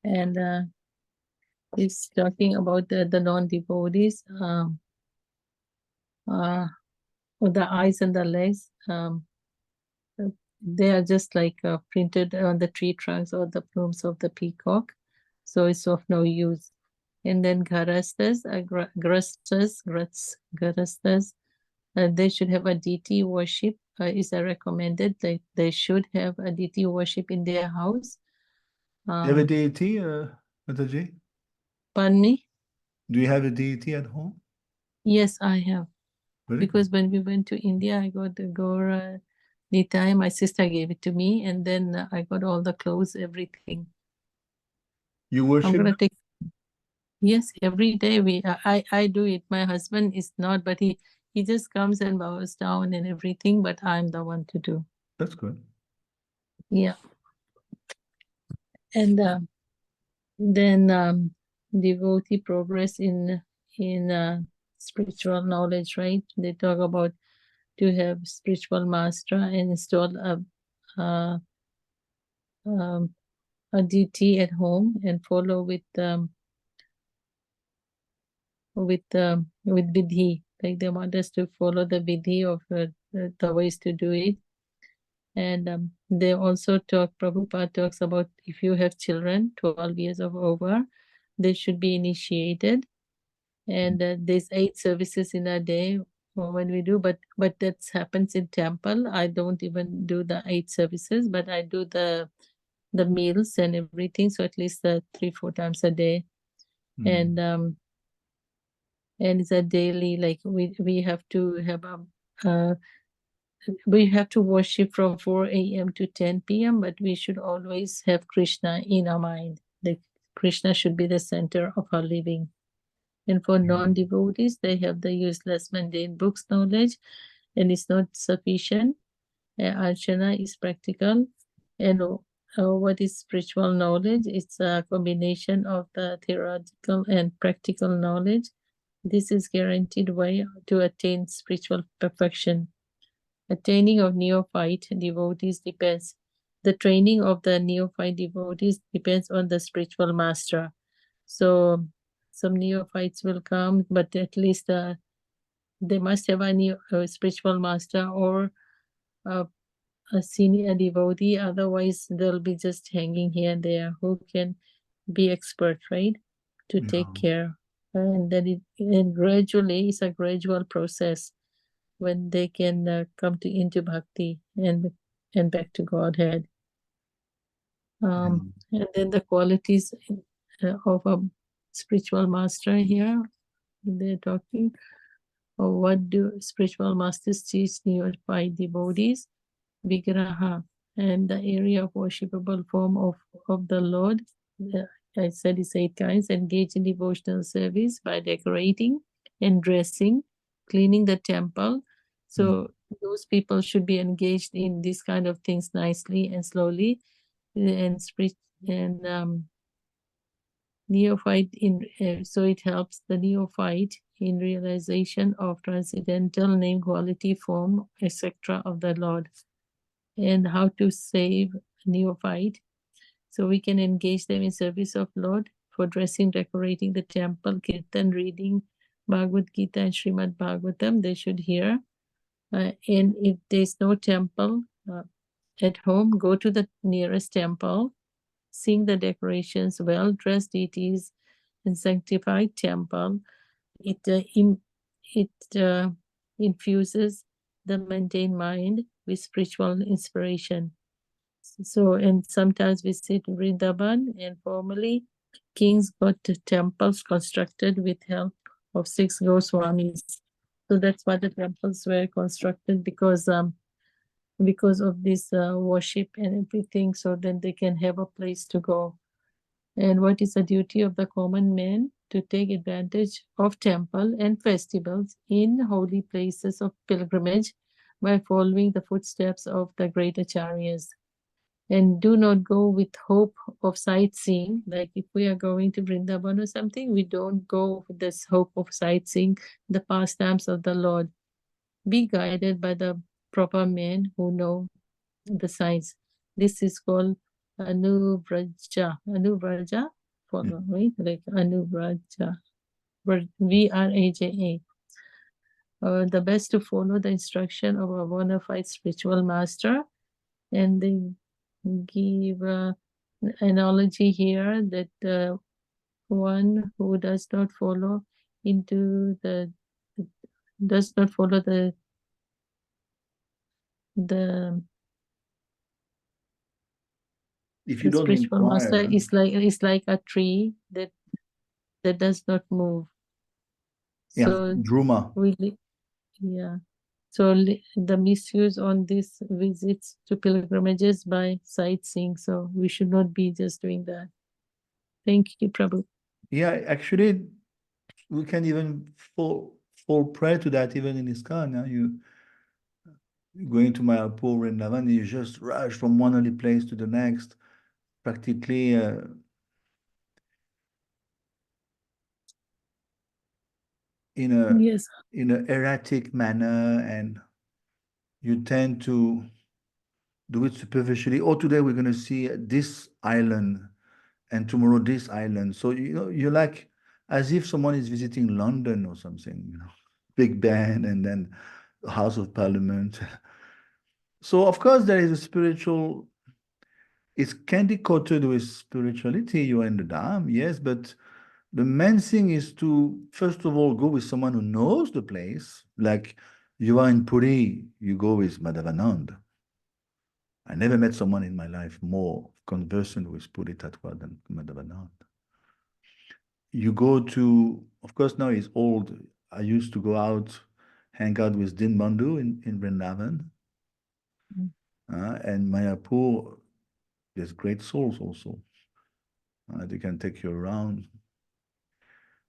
And it's talking about the non-devotees, the eyes and the legs. They are just like printed on the tree trunks or the plumes of the peacock, so it's of no use. And then garastas, they should have a deity worship. Is recommended that they should have a deity worship in their house. Do you have a deity, Mataji? Pardon me? Do you have a deity at home? Yes, I have. Very Because good. when we went to India, I got the Gaura Nitai. My sister gave it to me, and then I got all the clothes, everything. You I'm worship gonna them? take. Yes, every day I do it. My husband is not, but he just comes and bows down and everything, but I'm the one to do. That's good. Yeah. And then devotee progress in spiritual knowledge, right? They talk about to have spiritual master and install a deity at home and follow with vidhi. Like they want us to follow the vidhi of the ways to do it. And they also Prabhupada talks about if you have children 12 years of over, they should be initiated. And there's 8 services in a day when we do, but that happens in temple. I don't even do the 8 services, but I do the meals and everything. So at least 3-4 times a day. And it's a daily, like we have to have we have to worship from 4 a.m. to 10 p.m., but we should always have Krishna in our mind. Like Krishna should be the center of our living. And for non-devotees, they have the useless mundane books knowledge, and it's not sufficient. Archana is practical. And what is spiritual knowledge? It's a combination of the theoretical and practical knowledge. This is guaranteed way to attain spiritual perfection. Attaining of neophyte devotees depends. The training of the neophyte devotees depends on the spiritual master. So some neophytes will come, but at least they must have a spiritual master or a senior devotee. Otherwise, they'll be just hanging here and there. Who can be expert, right? To take care. And then gradually, it's a gradual process when they can come into bhakti and back to Godhead. And then the qualities of a spiritual master here, they're talking of what do spiritual masters teach neophyte devotees. Vigraha, and the area of worshipable form of the Lord I said it's 8 kinds, engage in devotional service by decorating and dressing, cleaning the temple. So those people should be engaged in these kind of things nicely and slowly, and neophyte so it helps the neophyte in realization of transcendental name, quality, form, etc. of the Lord, and how to save neophyte. So we can engage them in service of Lord for dressing, decorating the temple, kirtan, reading Bhagavad Gita and Srimad Bhagavatam. They should hear. And if there's no temple at home, go to the nearest temple, sing the decorations, well-dressed deities, and sanctified temple. It infuses the mundane mind with spiritual inspiration. So, and sometimes visit Vrindavan, and formerly kings got temples constructed with help of 6 Goswamis. So that's why the temples were constructed, because of this worship and everything, so then they can have a place to go. And what is the duty of the common man? To take advantage of temple and festivals in holy places of pilgrimage by following the footsteps of the great acharyas. And do not go with hope of sightseeing. Like if we are going to Vrindavan or something, we don't go with this hope of sightseeing the pastimes of the Lord. Be guided by the proper men who know the signs. This is called Anuvraja. Anuvraja, follow, right? Like Anuvraja. Vraja. The best to follow the instruction of a bona fide spiritual master. And they give analogy here that one who does not follow the If you don't spiritual master inquire, is like a tree that does not move. yeah, So Druma. really, yeah. So the misuse on these visits to pilgrimages by sightseeing. So we should not be just doing that. Thank you, Prabhu. Yeah, actually, we can even fall prey to that even in ISKCON. Now you going to Mayapur, Vrindavan, you just rush from one holy place to the next, practically in a Yes. erratic manner, and you tend to do it superficially. Oh, today we're going to see this island, and tomorrow this island. So you're like as if someone is visiting London or something. Big Ben, and then House of Parliament. So of course there is a spiritual. It's candy coated with spirituality. You are in the Dham, yes, but the main thing is to, first of all, go with someone who knows the place. Like you are in Puri, you go with Madhavanand. I never met someone in my life more conversant with Puri Tattva than Madhavanand. You go to, of course, now he's old. I used to go out, hang out with Din Bandhu in Vrindavan. And Mayapur, there's great souls also. They can take you around.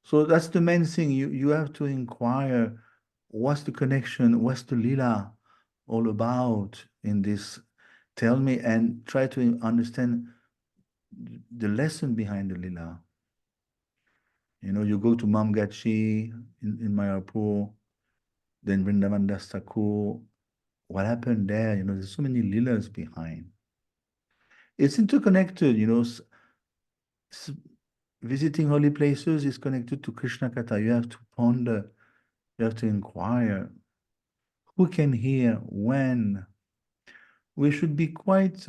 So that's the main thing. You have to inquire what's the connection, what's the lila all about in this. Tell me, and try to understand the lesson behind the lila. You go to Mamgachi in Mayapur, then Vrindavan Das Thakur. What happened there? There's so many lilas behind. It's interconnected, visiting holy places is connected to Krishna Katha. You have to ponder, you have to inquire. Who can hear when? We should be quite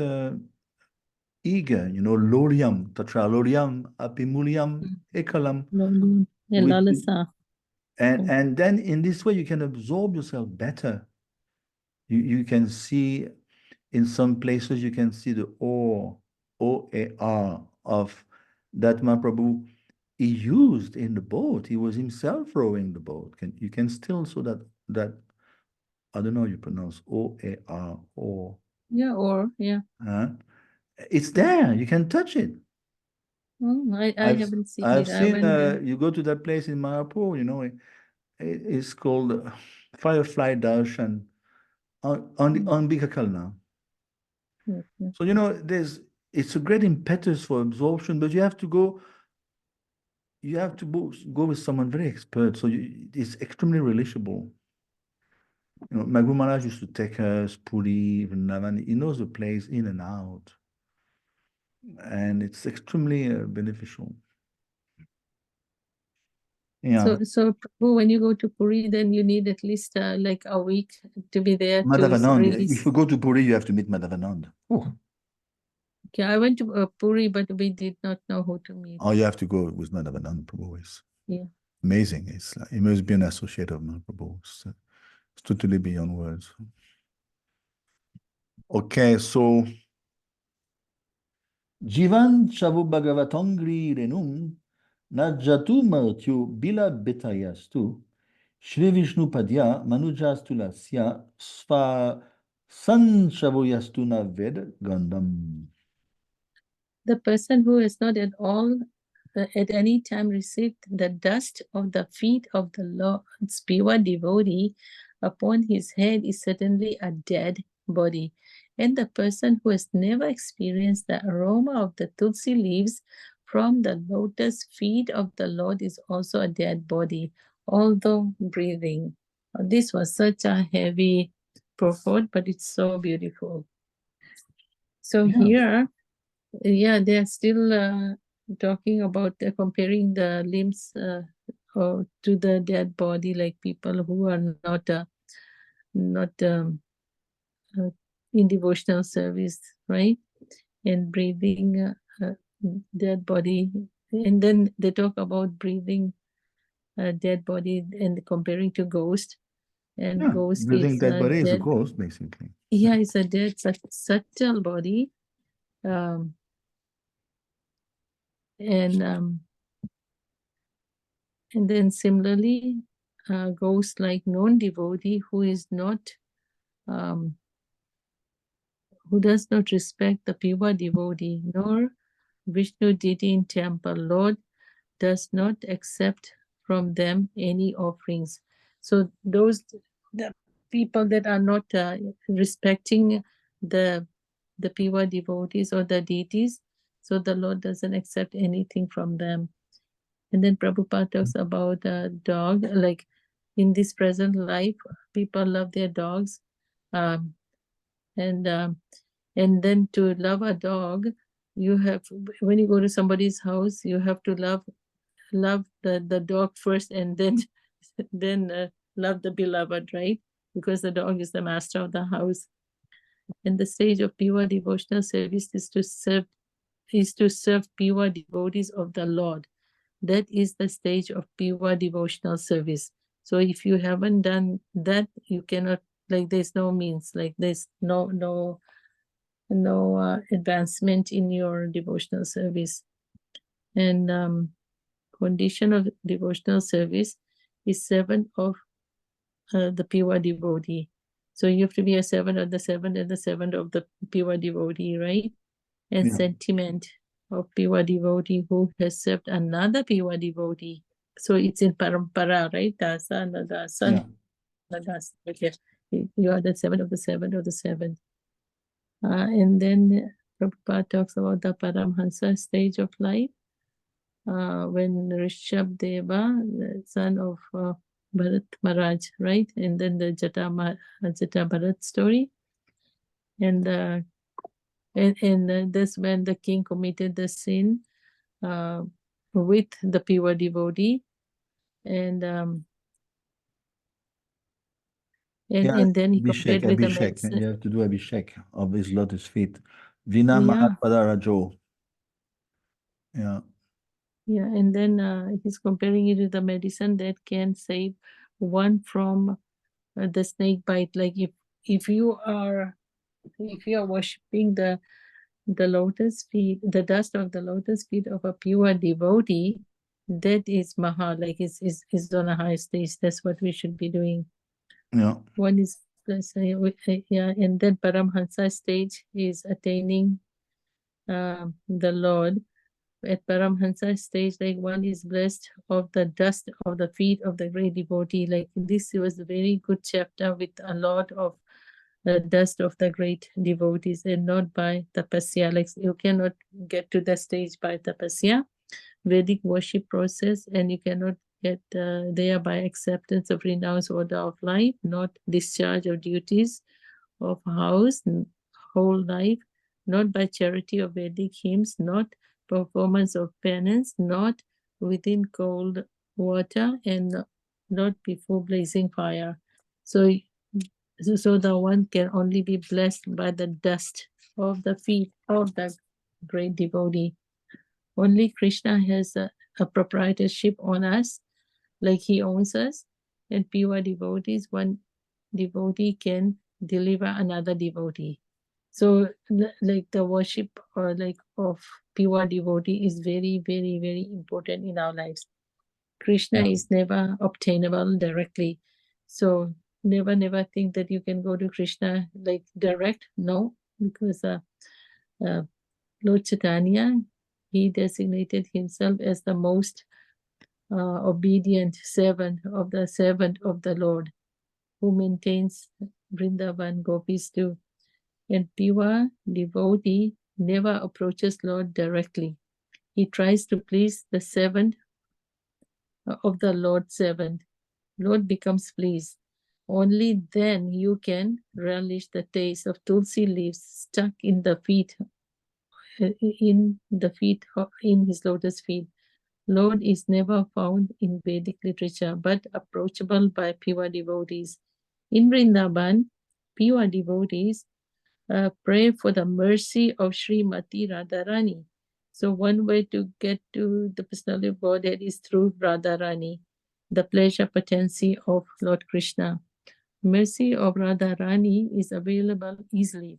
eager, Loriam, Tatra Loriam, Apimuliam, Ekalam. And then in this way you can absorb yourself better. You can see in some places, you can see the O-A-R of that Mahaprabhu he used in the boat. He was himself rowing the boat. You can still, so that I don't know how you pronounce O-A-R, or. Yeah, or, yeah. It's there. You can touch it. I I've haven't seen I've it. I seen went there. you go to that place in Mayapur, it's called Firefly Darshan on Bikakalna. Mhm. So it's a great impetus for absorption, but you have to go go with someone very expert, so it's extremely relishable. My Guru Maharaj used to take us Puri, Vrindavan. He knows the place in and out, and it's extremely beneficial. Yeah, So Prabhu, when you go to Puri, then you need at least like a week to be there to Madhavanand. really. If you go to Puri, you have to meet Madhavanand. Oh, Okay, I went to Puri, but we did not know who to meet. you have to go with Madhavanand Prabhu. It's Yeah. amazing. It's like, he must be an associate of Mahaprabhu. It's totally beyond words. Okay, so Jivan Chavu Bhagavatangri Renum Najatu Martyu Bila Betayastu Shri Vishnu Padya Manujastu Lasya Sva San Chavu Na Ved Gandam. The person who has not at all at any time received the dust of the feet of the Lord's pure devotee upon his head is certainly a dead body. And the person who has never experienced the aroma of the tulsi leaves from the lotus feet of the Lord is also a dead body, although breathing. This was such a heavy purport, but it's so beautiful. So here, they're still talking about comparing the limbs to the dead body, like people who are not in devotional service, right? And breathing dead body, and then they talk about breathing dead body and comparing to ghost, and ghost Breathing is dead body is a dead. ghost, basically. Yeah, it's a dead subtle body. Um, and then similarly, ghost like non-devotee who is not who does not respect the pure devotee, nor Vishnu deity in temple. Lord does not accept from them any offerings. So those the people that are not respecting the pure devotees or the deities, so the Lord doesn't accept anything from them. And then Prabhupada talks about a dog, like in this present life, people love their dogs. Um, and then to love a dog, you have, when you go to somebody's house, you have to love the dog first, and then then love the beloved, right? Because the dog is the master of the house. And the stage of pure devotional service is to serve pure devotees of the Lord. That is the stage of pure devotional service. So if you haven't done that, you cannot, like, there's no means, like there's no advancement in your devotional service. And condition of devotional service is servant of the pure devotee. So you have to be a servant of the servant and the servant of the pure devotee, right? And sentiment of pure devotee who has served another pure devotee. So it's in parampara, right? Dasa, nadasa, nadasa. Okay. You are the servant of the servant of the servant. And then Prabhupada talks about the Paramhansa stage of life. When Rishabh Deva, the son of Bharat Maharaj, right? And then the Jata Bharat story. And that's when the king committed the sin with the pure devotee. And then he compared with the medicine. You have to do Abhishek of his lotus feet. Vina Yeah. Mahapada Rajo. Yeah. Yeah, and then he's comparing it with the medicine that can save one from the snake bite. Like if you are worshipping the lotus feet, the dust of the lotus feet of a pure devotee, that is maha, like is on a high stage. That's what we should be doing. Yeah. One is and then Paramhansa stage is attaining the Lord at Paramhansa stage, like one is blessed of the dust of the feet of the great devotee. Like this was a very good chapter with a lot of the dust of the great devotees, and not by tapasya. Like you cannot get to the stage by tapasya, Vedic worship process, and you cannot get there by acceptance of renounced order of life, not discharge of duties of house, whole life, not by charity of Vedic hymns, not performance of penance, not within cold water, and not before blazing fire. So the one can only be blessed by the dust of the feet of the great devotee. Only Krishna has a proprietorship on us, like he owns us, and pure devotees, one devotee can deliver another devotee. So like the worship or like of pure devotee is very, very, very important in our lives. Krishna Yeah. is never obtainable directly. So never think that you can go to Krishna like direct. No, because Lord Chaitanya, he designated himself as the most obedient servant of the Lord, who maintains Vrindavan gopis too. And pure devotee never approaches Lord directly. He tries to please the servant of the Lord's servant. Lord becomes pleased. Only then you can relish the taste of tulsi leaves stuck in the feet, in his lotus feet. Lord is never found in Vedic literature, but approachable by pure devotees. In Vrindavan, pure devotees pray for the mercy of Srimati Radharani. So one way to get to the personality of Godhead is through Radharani, the pleasure potency of Lord Krishna. Mercy of Radharani is available easily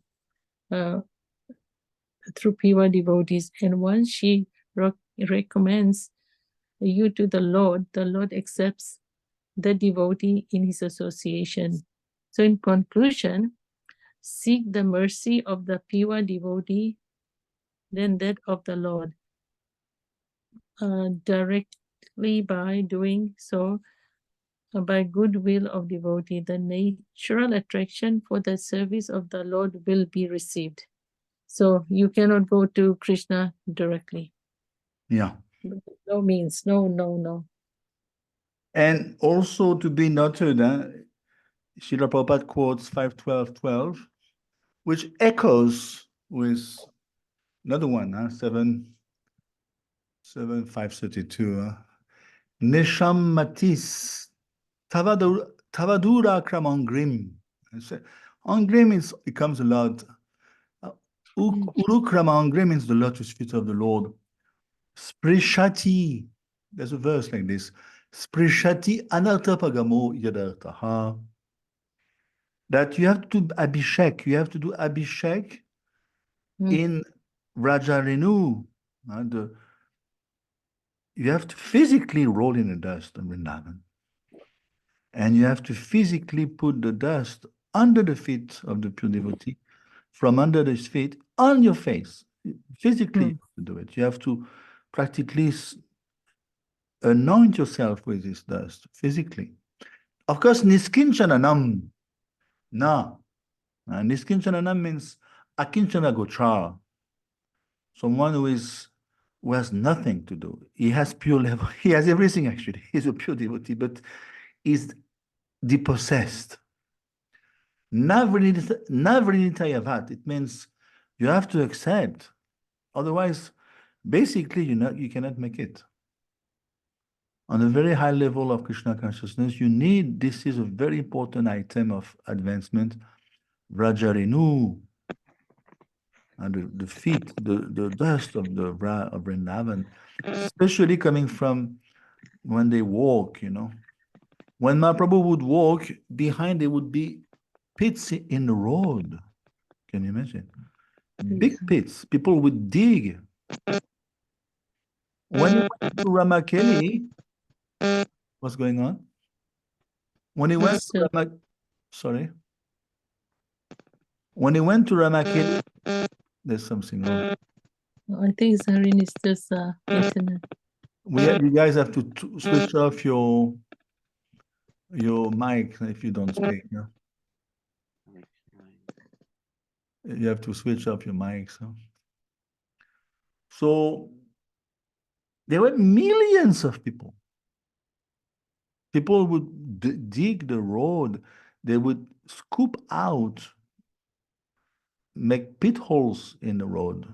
through pure devotees, and once she recommends you to the Lord accepts the devotee in his association. So in conclusion, seek the mercy of the pure devotee, then that of the Lord. Directly by doing so, by goodwill of devotee, the natural attraction for the service of the Lord will be received. So you cannot go to Krishna directly. Yeah. No means, no. And also to be noted, Srila Prabhupada quotes 5:12:12, which echoes with another one, 7:532. Nisham matis tavadura kramangrim. Angrim becomes a lot. Urukramangrim means the lotus feet of the Lord. Sprishati, there's a verse like this. Sprishati anartapagamo yadartaha. That you have to do Abhishek. You have to do Abhishek in Rajarenu. You have to physically roll in the dust on Vrindavan. And you have to physically put the dust under the feet of the pure devotee, from under his feet on your face. Physically, you have to do it. You have to practically anoint yourself with this dust physically. Of course, Niskinchananam. Na. Niskinchananam means Akinchana Gochar. Someone who has nothing to do. He has pure level. He has everything actually. He's a pure devotee, but is depossessed. Navrinitayavat. It means you have to accept. Otherwise, basically, you cannot make it. On a very high level of Krishna consciousness, you need, this is a very important item of advancement, Vrajarenu, and the feet, the dust of the of Vrindavan, especially coming from when they walk, When Mahaprabhu would walk, behind there would be pits in the road. Can you imagine? Big pits. People would dig. When he went to Ramakeli, what's going on? When he went to When he went to Ramakeli, there's something wrong. I think Zarin is just internet. You guys have to switch off your mic if you don't speak. Yeah? You have to switch off your mic. So there were millions of people. People would dig the road. They would scoop out, make pit holes in the road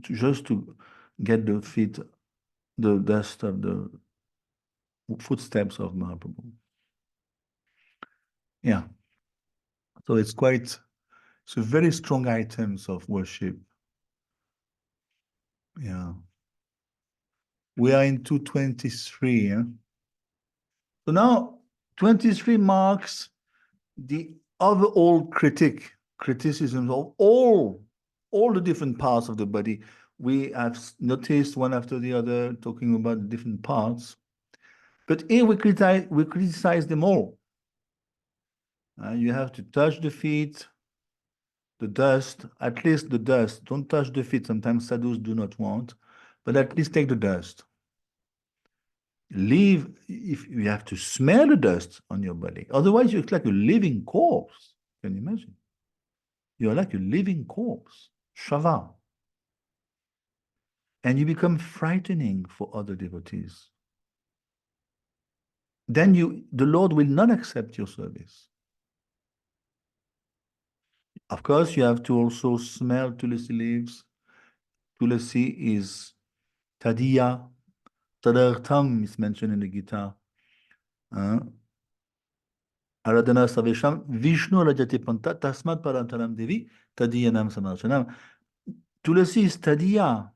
just to get the dust of the footsteps of Mahaprabhu. Yeah. So it's a very strong items of worship. Yeah. We are in 223. Yeah? So now 23 marks the overall criticism of all the different parts of the body. We have noticed one after the other talking about the different parts. But here we criticize them all. You have to touch the feet, the dust, at least the dust. Don't touch the feet. Sometimes sadhus do not want, but at least take the dust. If you have to smell the dust on your body. Otherwise, you look like a living corpse. Can you imagine? You're like a living corpse, shava. And you become frightening for other devotees. Then the Lord will not accept your service. Of course, you have to also smell tulsi leaves. Tulsi is tadiya. Tadartham is mentioned in the Gita. Aradhana Savesham Vishnu Rajati Panta Tasmat Parantaram Devi Tadiyanam Samarchanam. Tulsi is tadiya.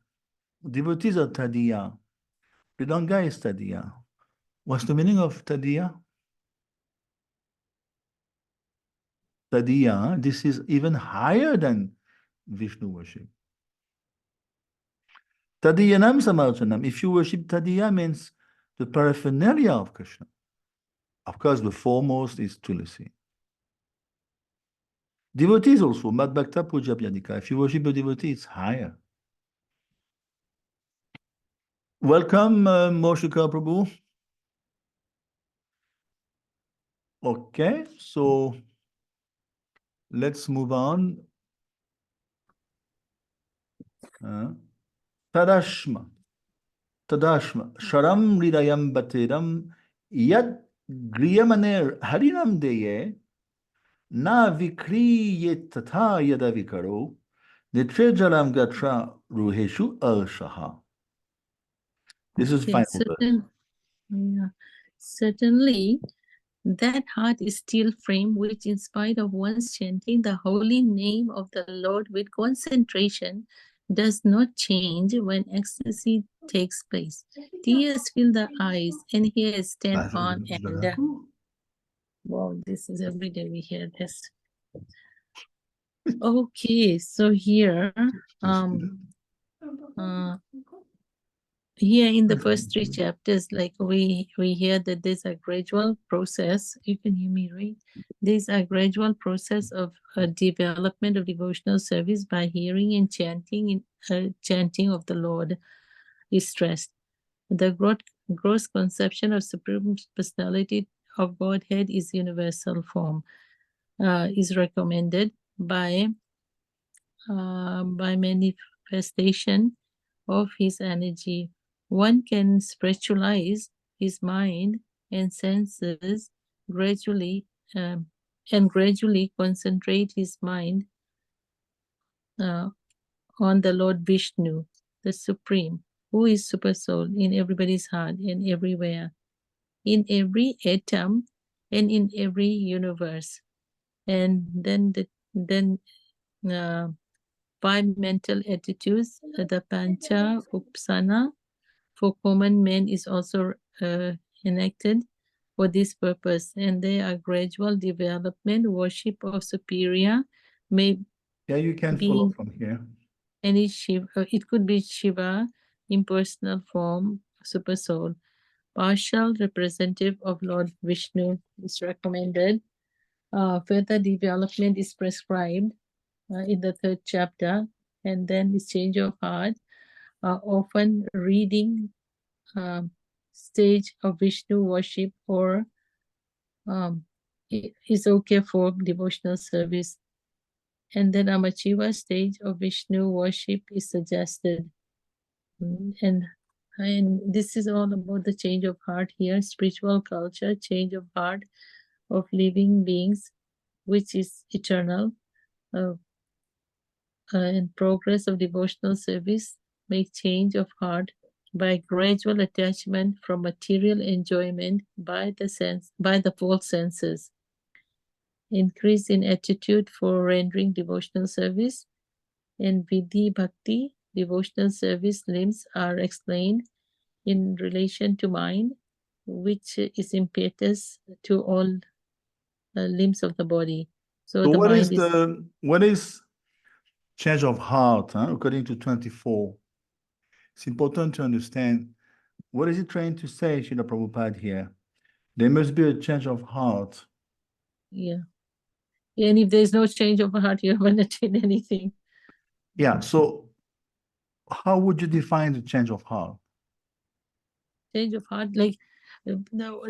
Devotees are tadiya. Pridanga is tadiya. What's the meaning of tadiya? Tadiya, this is even higher than Vishnu worship. Tadiyanam Samarchanam. If you worship tadiya, means the paraphernalia of Krishna. Of course, the foremost is Tulsi. Devotees also, Madbhakta Puja Bhyadika. If you worship a devotee, it's higher. Welcome, Moshika Prabhu. Okay, so let's move on. Tadashma. Sharam Ridayam Batiram Yad Griyamaner Harinam Deye Na Vikriye Tata Yadavikaro Nitre Jalam Gatra Ruheshu Al Shaha. This is final verse. Yeah. Certainly, that heart is still frame which, in spite of one's chanting the holy name of the Lord with concentration, does not change when ecstasy takes place. Tears fill the eyes, and hairs stand on end. Wow, this is every day we hear this. Okay, so here, here in the first 3 chapters, like we hear that there's a gradual process. You can hear me, right? There's a gradual process of development of devotional service by hearing and chanting of the Lord is stressed. The gross conception of Supreme Personality of Godhead is universal form, is recommended by manifestation of his energy. One can spiritualize his mind and senses gradually and gradually concentrate his mind on the Lord Vishnu, the Supreme, who is Super Soul in everybody's heart and everywhere, in every atom and in every universe. And then five mental attitudes, the Pancha Upasana for common men is also enacted for this purpose, and they are gradual development. Worship of superior may you can follow from here. Any Shiva, it could be Shiva, impersonal form, super soul. Partial representative of Lord Vishnu is recommended. Further development is prescribed in the 3rd chapter, and then this change of heart. are often reading stage of Vishnu worship or is okay for devotional service. And then Amachiva stage of Vishnu worship is suggested. And this is all about the change of heart here, spiritual culture, change of heart of living beings, which is eternal. And progress of devotional service make change of heart by gradual attachment from material enjoyment by the false senses. Increase in attitude for rendering devotional service, and Vidhi Bhakti, devotional service limbs are explained in relation to mind, which is impetus to all limbs of the body. So the mind what is change of heart, according to 24? It's important to understand what is he trying to say, Srila Prabhupada here. There must be a change of heart. Yeah. And if there's no change of heart, you haven't attained anything. Yeah, so how would you define the change of heart? Change of heart, like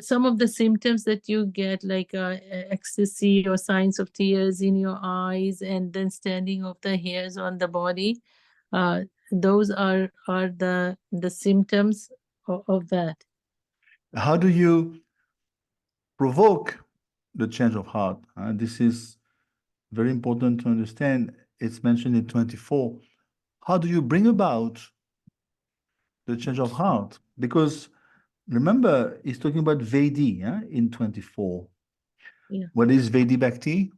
some of the symptoms that you get, like ecstasy or signs of tears in your eyes, and then standing of the hairs on the body, those are the symptoms of that. How do you provoke the change of heart? This is very important to understand. It's mentioned in 24. How do you bring about the change of heart? Because remember, he's talking about Vedi in 24. Yeah. What is Vedi Bhakti?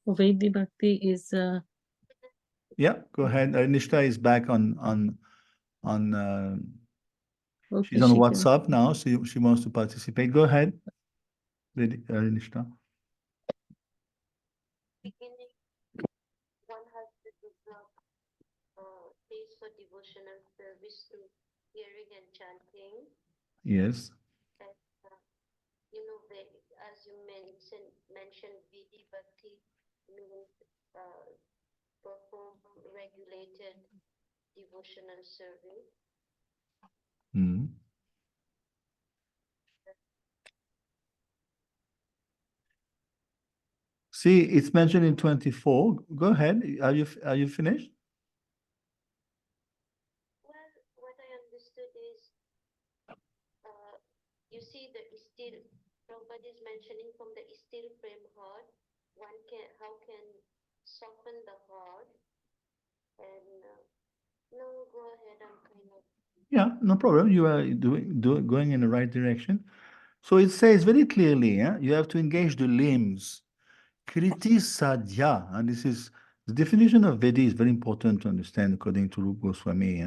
Vedi Bhakti is Yeah, go ahead. Nishta is back on okay, she's on WhatsApp now, so she wants to participate. Go ahead, Nishta. Beginning, one has to develop taste for devotional service through hearing and chanting. Yes. And, as you mentioned, Vidhi Bhakti means perform regulated devotional service. See, it's mentioned in 24. Go ahead. Are you finished? Well, what I understood is, you see, Prabhupada is mentioning from the still frame heart, how can soften the heart, and no, go ahead, I'm kind of. Yeah, no problem. You are going in the right direction. So it says very clearly, you have to engage the limbs. Kriti sadhya, and this is the definition of Vedi is very important to understand according to Rupa Goswami.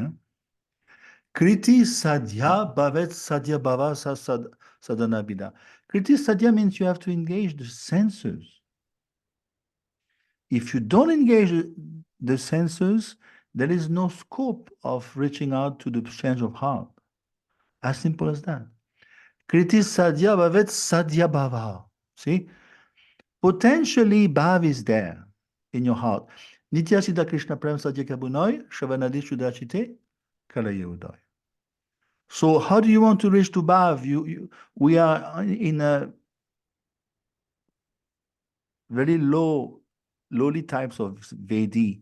Kriti sadhya bhavet sadhya bhava sadhana bida. Kriti sadhya means you have to engage the senses. If you don't engage the senses, there is no scope of reaching out to the change of heart. As simple as that. Kriti sadhya bhavet sadhya bhava. See? Potentially, bhav is there in your heart. Nitya Siddha Krishna Prem Sadhya Kabunoy, Shavanadi Sudachite, Kalaye Udoy. So how do you want to reach to bhav? We are in a very lowly types of Vedi.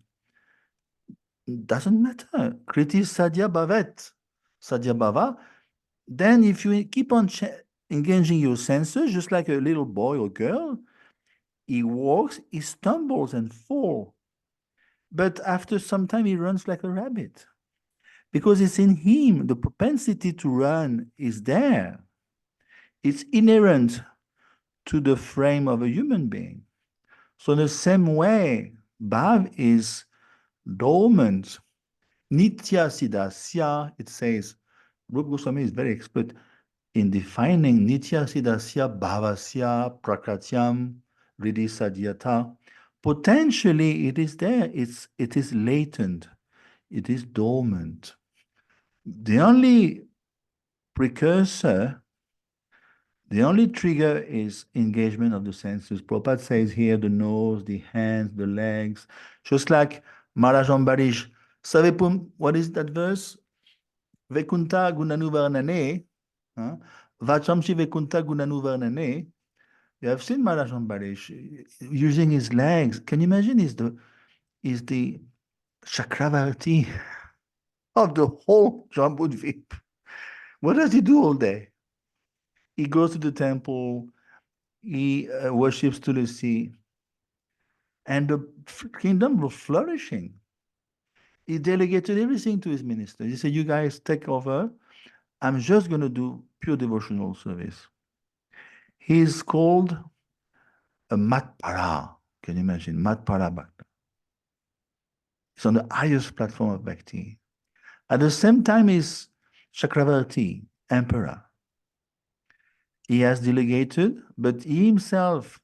Doesn't matter. Kriti Sadhya Bhavet, Sadhya Bhava. Then if you keep on engaging your senses, just like a little boy or girl, he walks, he stumbles and falls. But after some time, he runs like a rabbit. Because it's in him, the propensity to run is there. It's inherent to the frame of a human being. So in the same way, bhav is dormant. Nitya Siddhasya, it says, Rupa Goswami is very expert in defining Nitya Siddhasya Bhavasya Prakatyam Riddhi Sadhyata. Potentially it is there, it is latent, it is dormant. The only precursor, the only trigger is engagement of the senses. Prabhupada says here the nose, the hands, the legs, just like Maharaj Ambarish What is that verse? Vekunta gunanu varnane, Vachamshi Vekunta gunanu varnane. You have seen Maharaj Ambarish using his legs. Can you imagine? He's the Chakravarti of the whole Jambudvip. What does he do all day? He goes to the temple, he worships Tulasi, and the kingdom was flourishing. He delegated everything to his ministers. He said, you guys take over. I'm just going to do pure devotional service. He's called a Matpara. Can you imagine? Matpara Bhakta. It's on the highest platform of Bhakti. At the same time, he's Chakravarti, emperor. He has delegated, but he himself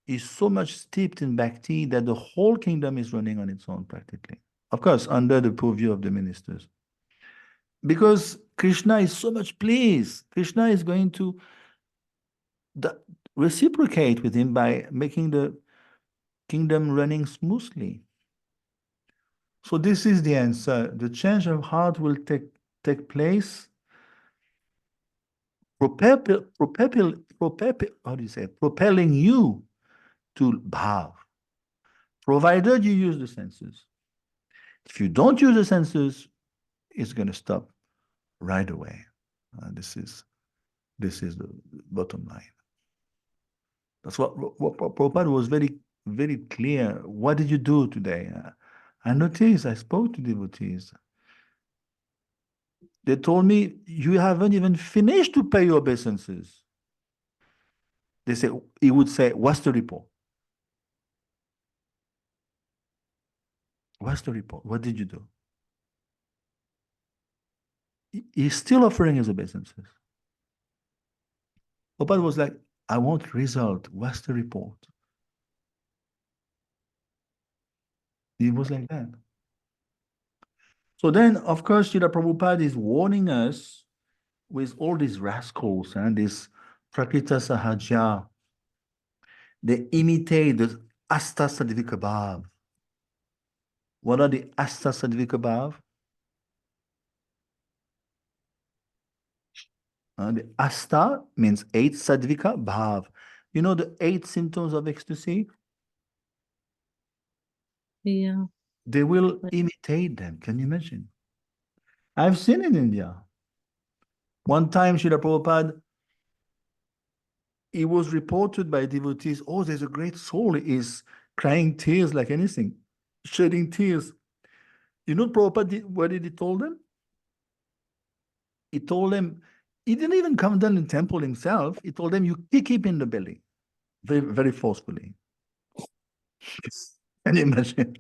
is so much steeped in Bhakti that the whole kingdom is running on its own practically. Of course, under the purview of the ministers. Because Krishna is so much pleased. Krishna is going to reciprocate with him by making the kingdom running smoothly. So this is the answer. The change of heart will take place propelling you to bhav, provided you use the senses. If you don't use the senses, it's going to stop right away. This is the bottom line. That's what Prabhupada was very, very clear. What did you do today? I noticed, I spoke to devotees. They told me, you haven't even finished to pay your obeisances. He would say, what's the report? What's the report? What did you do? He's still offering his obeisances. Prabhupada was like, I want result. What's the report? He was like that. So then, of course, Srila Prabhupada is warning us with all these rascals and this Prakrita Sahaja. They imitate the Asta Sadvika Bhav. What are the Asta Sadvika Bhav? The Asta means 8, Sadvika Bhav. You know the 8 symptoms of ecstasy? Yeah. They will imitate them. Can you imagine? I've seen in India. One time, Srila Prabhupada, he was reported by devotees, oh, there's a great soul. He is crying tears like anything, shedding tears. You know Prabhupada, what did he tell them? He told them, he didn't even come down in the temple himself. He told them, you kick him in the belly, very, very forcefully. Can you imagine?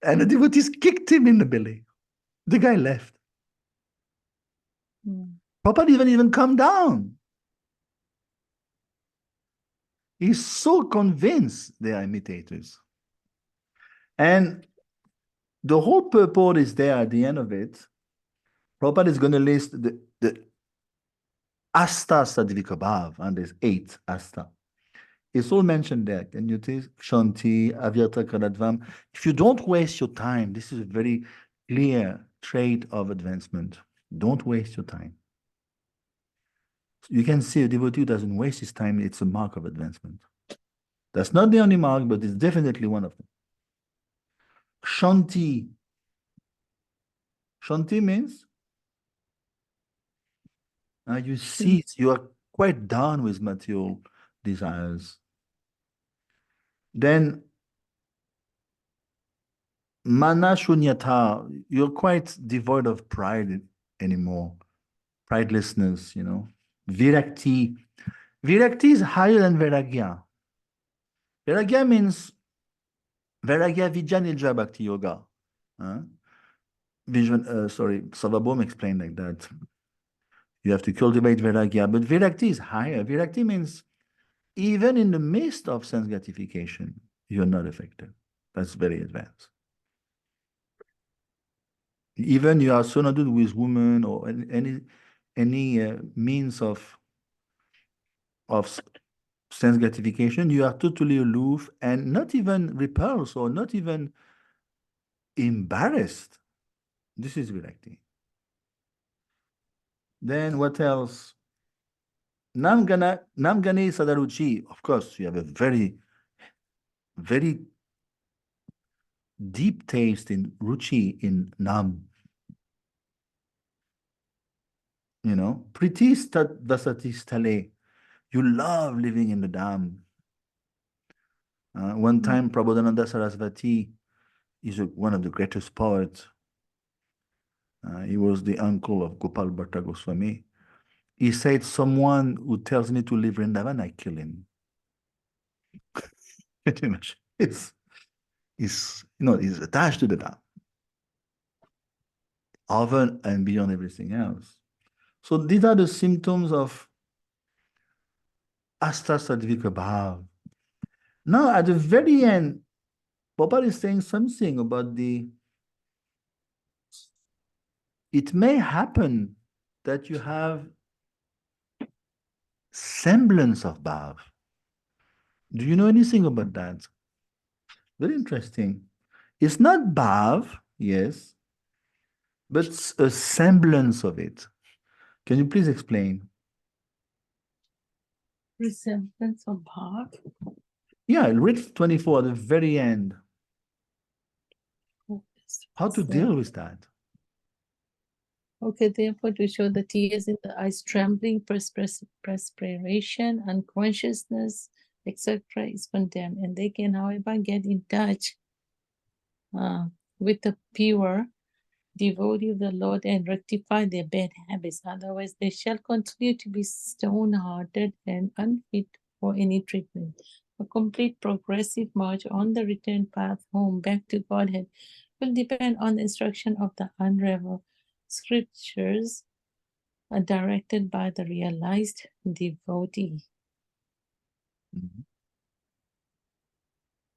And the devotees kicked him in the belly. The guy left. Prabhupada didn't even come down. He's so convinced they are imitators. And the whole purport is there at the end of it. Prabhupada is going to list the Asta Sadvika Bhav, and there's 8 Asta. It's all mentioned there. Can you see? Shanti, Avyata Karadvam. If you don't waste your time, this is a very clear trait of advancement. Don't waste your time. You can see a devotee who doesn't waste his time, it's a mark of advancement. That's not the only mark, but it's definitely one of them. Shanti. Shanti means you see, you are quite done with material desires. Then Mana Shunyata, you're quite devoid of pride anymore. Pridelessness, you know. Virakti. Virakti is higher than Vairagya. Vairagya means Vairagya Vijanilja Bhakti Yoga. Sarvabhauma explained like that. You have to cultivate Vairagya, but Virakti is higher. Virakti means even in the midst of sense gratification, you're not affected. That's very advanced. Even you are surrounded with women or any means of sense gratification, you are totally aloof and not even repulsed or not even embarrassed. This is Virakti. Then what else? Namgani Sadaruchi. Of course, you have a very, very deep taste in Ruchi in Nam. You know, Priti Dasati Stale. You love living in the Dham. One time, Prabodhananda Sarasvati is one of the greatest poets. He was the uncle of Gopal Bhatta Goswami. He said, someone who tells me to live Vrindavan, I kill him. Can you imagine? He's attached to the Dham. Over and beyond everything else. So these are the symptoms of Asta Sadvika Bhav. Now, at the very end, Bhopal is saying something about it may happen that you have semblance of Bhav. Do you know anything about that? Very interesting. It's not Bhav, yes, but a semblance of it. Can you please explain? Resemblance of Bhav. Yeah, read 24 at the very end. How to deal with that? Okay, therefore, to show the tears in the eyes, trembling, perspiration, unconsciousness, etc., is condemned. And they can, however, get in touch with the pure devotee of the Lord and rectify their bad habits. Otherwise, they shall continue to be stone-hearted and unfit for any treatment. A complete progressive march on the return path home back to Godhead will depend on the instruction of the unraveled scriptures directed by the realized devotee.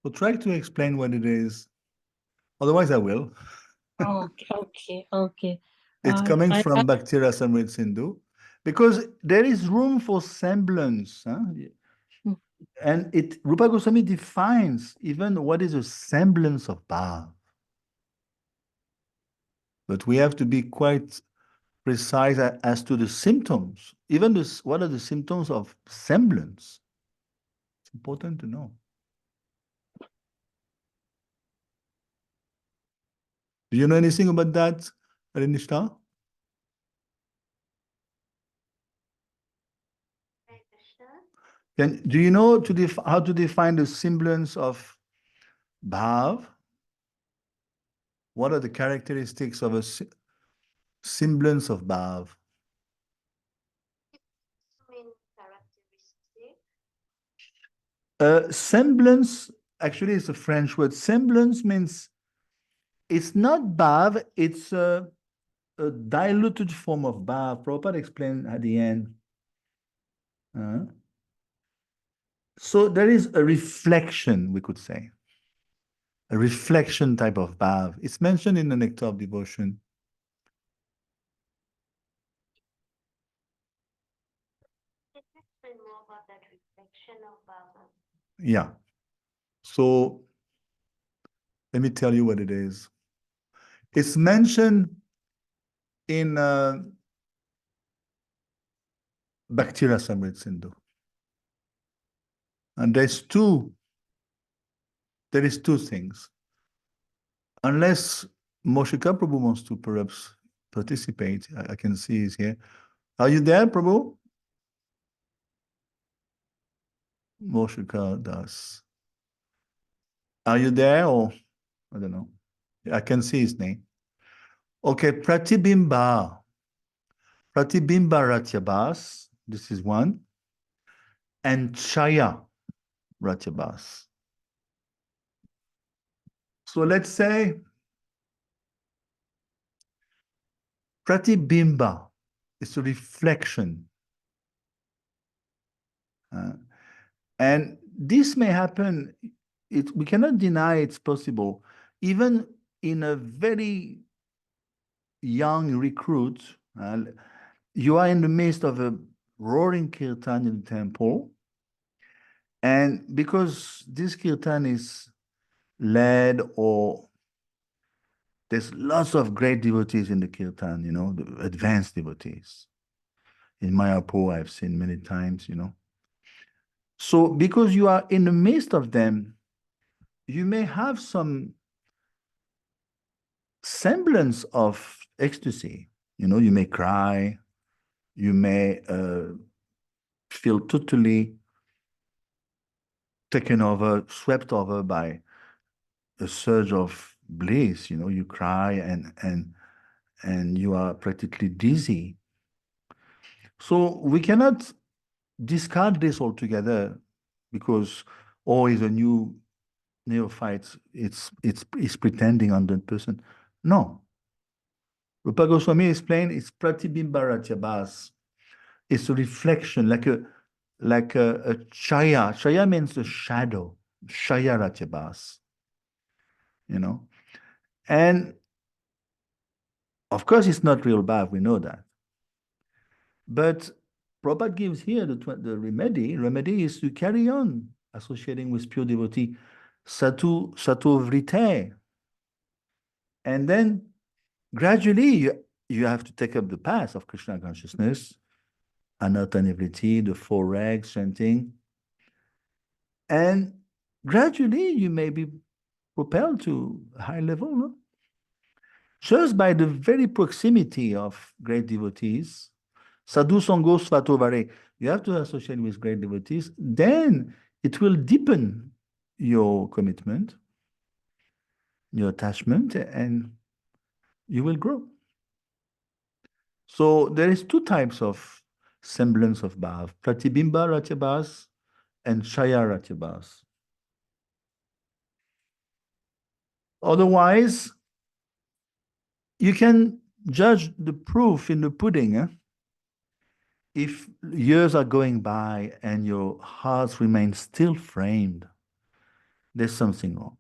So try to explain what it is. Otherwise, I will. Okay. It's coming from Bhakti Rasamrita Sindhu because there is room for semblance. Huh? And Rupa Goswami defines even what is a semblance of Bhav. But we have to be quite precise as to the symptoms. Even what are the symptoms of semblance? It's important to know. Do you know anything about that, Arinishta? Do you know how to define the semblance of Bhav? What are the characteristics of a semblance of Bhav? Semblance actually is a French word. Semblance means it's not Bhav, it's a diluted form of Bhav. Prabhupada explained at the end. So there is a reflection, we could say. A reflection type of Bhav. It's mentioned in the Nectar of Devotion. More about that reflection of Bhav. Yeah. So let me tell you what it is. It's mentioned in Bhakti Rasamrita Sindhu. And there is two things. Unless Moshika Prabhu wants to perhaps participate, I can see he's here. Are you there, Prabhu? Moshika Das. Are you there or I don't know. I can see his name. Okay, Pratibimba. Pratibimba Ratyabhas. This is one. And Chaya Ratyabhas. So let's say Pratibimba is a reflection. And this may happen, we cannot deny it's possible, even in a very young recruit. You are in the midst of a roaring kirtan in the temple, and because this kirtan is led or There's lots of great devotees in the kirtan, the advanced devotees. In Mayapur, I've seen many times, So because you are in the midst of them, you may have some semblance of ecstasy. You may cry, you may feel totally taken over, swept over by a surge of bliss. You cry and you are practically dizzy. So we cannot discard this altogether because, he's a new neophyte, it's pretending 100%. No. Rupa Goswami explained it's Pratibimba Ratyabhas. It's a reflection, like a chaya. Chaya means a shadow. Chaya Ratyabhas. And of course, it's not real bhav, we know that. But Prabhupada gives here the remedy. Remedy is to carry on associating with pure devotee, satu vrite. And then gradually you have to take up the path of Krishna consciousness, anartha-nivritti, the four rags, chanting. And gradually you may be propelled to a high level, no? Just by the very proximity of great devotees, sadhu sango svatovare, you have to associate with great devotees, then it will deepen your commitment, your attachment, and you will grow. So there is two types of semblance of bhav, pratibimba ratyabhas and chaya ratyabhas. Otherwise, you can judge the proof in the pudding. If years are going by and your heart remains still framed, there's something wrong.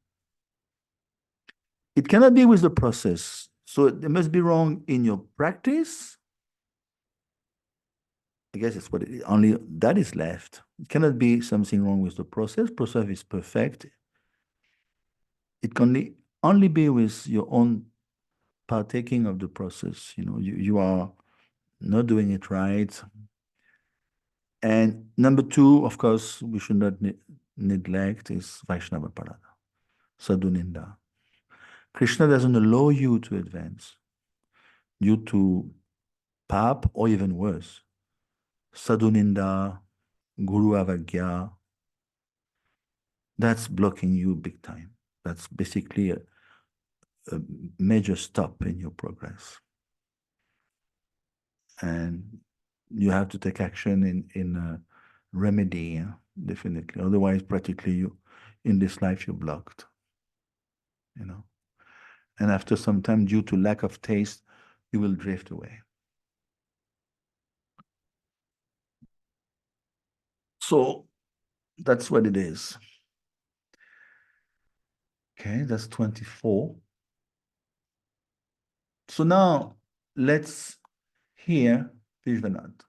It cannot be with the process. So there must be wrong in your practice. I guess it's only that is left. It cannot be something wrong with the process. Process is perfect. It can only be with your own partaking of the process. You are not doing it right. And number two, of course, we should not neglect is Vaishnava Parada, Sadhuninda. Krishna doesn't allow you to advance due to pap or even worse, Sadhuninda, Guru Avagya. That's blocking you big time. That's basically a major stop in your progress. And you have to take action in remedy, definitely. Otherwise, practically, in this life, you're blocked. And after some time, due to lack of taste, you will drift away. So that's what it is. Okay, that's 24. So now let's hear Vishwanath.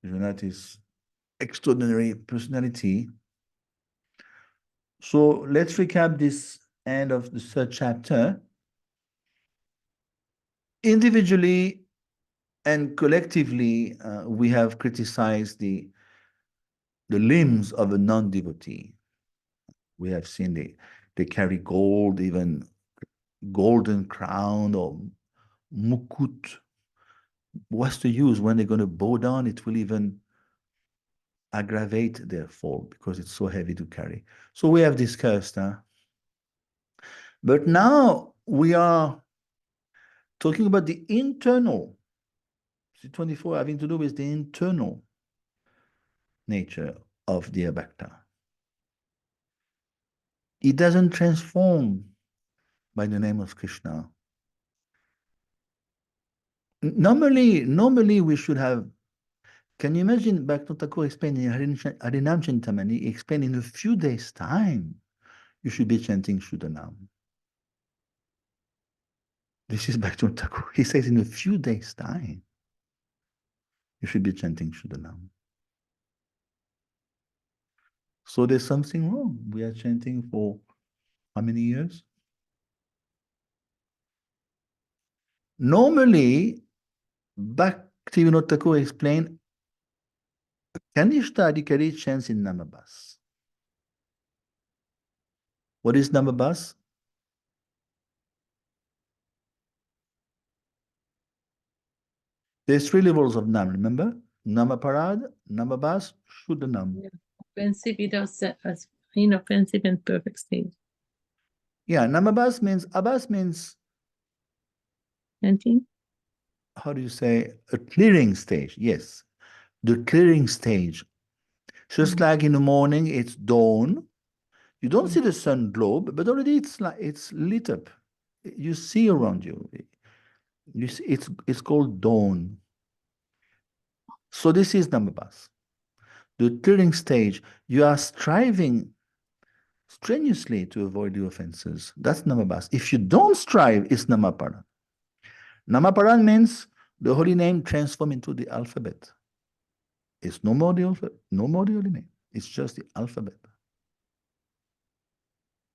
Vishwanath is extraordinary personality. So let's recap this end of the third chapter. Individually and collectively, we have criticized the limbs of a non-devotee. We have seen they carry gold, even golden crown or mukut. What's the use? When they're going to bow down, it will even aggravate their fall because it's so heavy to carry. So we have discussed. But now we are talking about the internal. 24 having to do with the internal nature of the bhakta. It doesn't transform by the name of Krishna. Normally we should have. Can you imagine Bhaktivinoda Thakur explaining Harinam Chintamani? He explained in a few days' time, you should be chanting Shuddhanam. This is Bhaktivinoda Thakur. He says in a few days' time, you should be chanting Shuddhanam. So there's something wrong. We are chanting for how many years? Normally, Bhaktivinoda Thakur explained Kanishta Adhikari chants in Namabas. What is Namabas? There's 3 levels of Nam, remember? Namaparad, Namabas, Shuddhanam. Yeah. Offensive without inoffensive and perfect stage. Yeah, Namabas means, Abbas means, Chanting. how do you say, a clearing stage. Yes, the clearing stage. Just like in the morning, it's dawn. You don't see the sun globe, but already it's lit up. You see around you. You see, it's called dawn. So this is Namabas. The clearing stage. You are striving strenuously to avoid the offenses. That's Namabas. If you don't strive, it's Namaparan. Namaparan means the holy name transformed into the alphabet. It's no more the alphabet, no more the holy name. It's just the alphabet.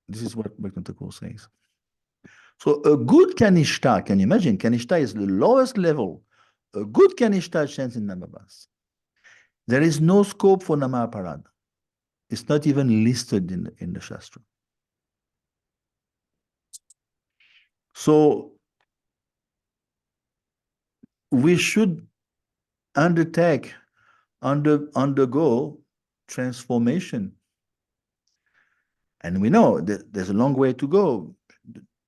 This is what Bhaktivinoda Thakur says. So a good Kanishta, can you imagine? Kanishta is the lowest level. A good Kanishta chants in Namabas. There is no scope for Namaparad. It's not even listed in the Shastra. So we should undergo transformation. And we know that there's a long way to go.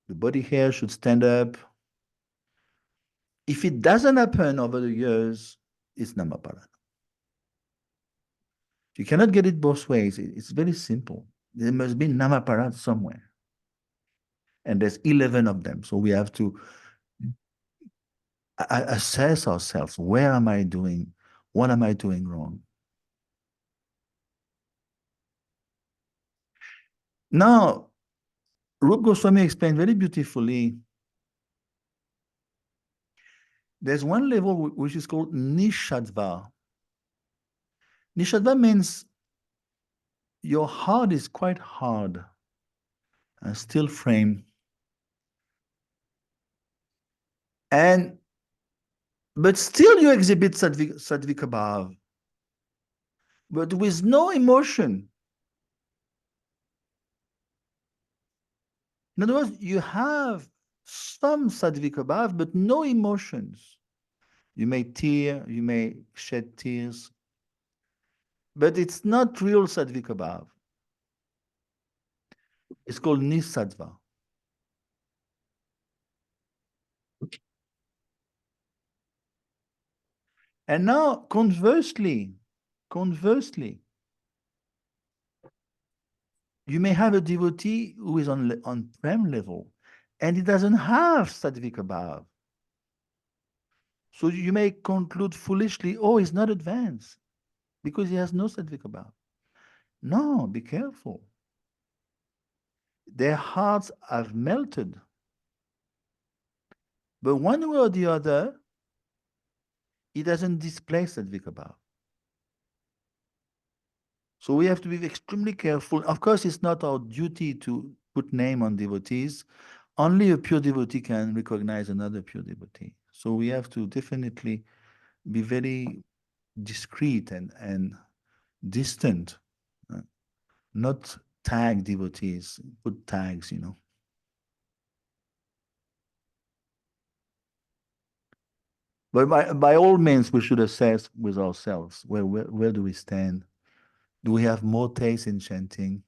The body hair should stand up. If it doesn't happen over the years, it's Namaparad. You cannot get it both ways. It's very simple. There must be Namaparad somewhere. And there's 11 of them. So we have to assess ourselves. Where am I doing? What am I doing wrong? Now, Rupa Goswami explained very beautifully. There's one level which is called Nishadva. Nishadva means your heart is quite hard and still frame. But still you exhibit Sattvika Bhav, but with no emotion. In other words, you have some Sattvika Bhav, but no emotions. You may tear, you may shed tears, but it's not real Sattvika Bhav. It's called Nisattva. And now, conversely, you may have a devotee who is on prem level, and he doesn't have Sattvika Bhav. So you may conclude foolishly, oh, he's not advanced because he has no Sattvika Bhav. No, be careful. Their hearts have melted. But one way or the other, it doesn't display Sattvika Bhav. So we have to be extremely careful. Of course, it's not our duty to put name on devotees. Only a pure devotee can recognize another pure devotee. So we have to definitely be very discreet and distant, not tag devotees, put tags, But by all means, we should assess with ourselves, where do we stand? Do we have more taste in chanting?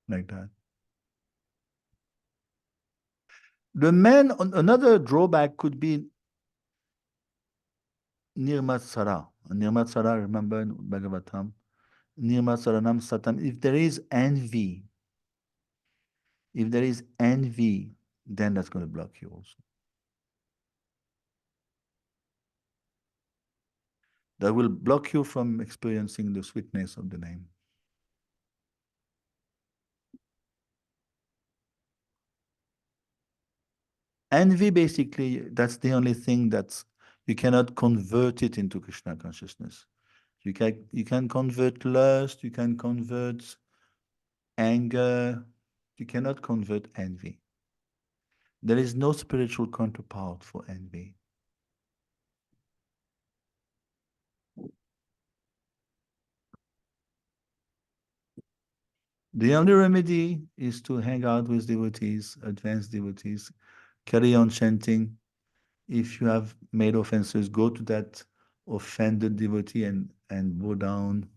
Like that. Another drawback could be Nirmatsara. Nirmatsara, remember in Bhagavatam? Nirmatsaranam satam. If there is envy, then that's going to block you also. That will block you from experiencing the sweetness of the name. Envy, basically, that's the only thing that you cannot convert it into Krishna consciousness. You can convert lust, you can convert anger, You cannot convert envy. There is no spiritual counterpart for envy. The only remedy is to hang out with devotees, advanced devotees, carry on chanting. If you have made offenses, go to that offended devotee and bow down,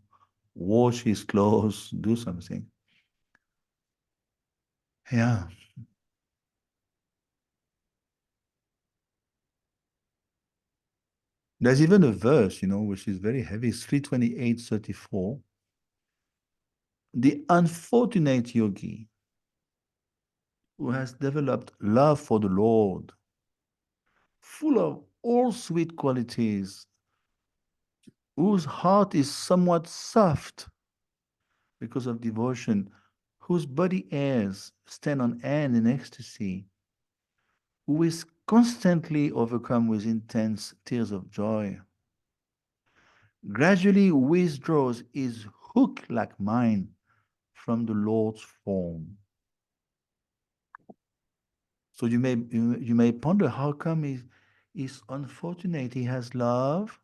wash his clothes, do something. Yeah. There's even a verse, which is very heavy, it's 328:34. The unfortunate yogi who has developed love for the Lord, full of all sweet qualities, whose heart is somewhat soft because of devotion, whose body hairs stand on end in ecstasy, who is constantly overcome with intense tears of joy, gradually withdraws his hook like mine from the Lord's form. So you may ponder how come he's unfortunate. He has love.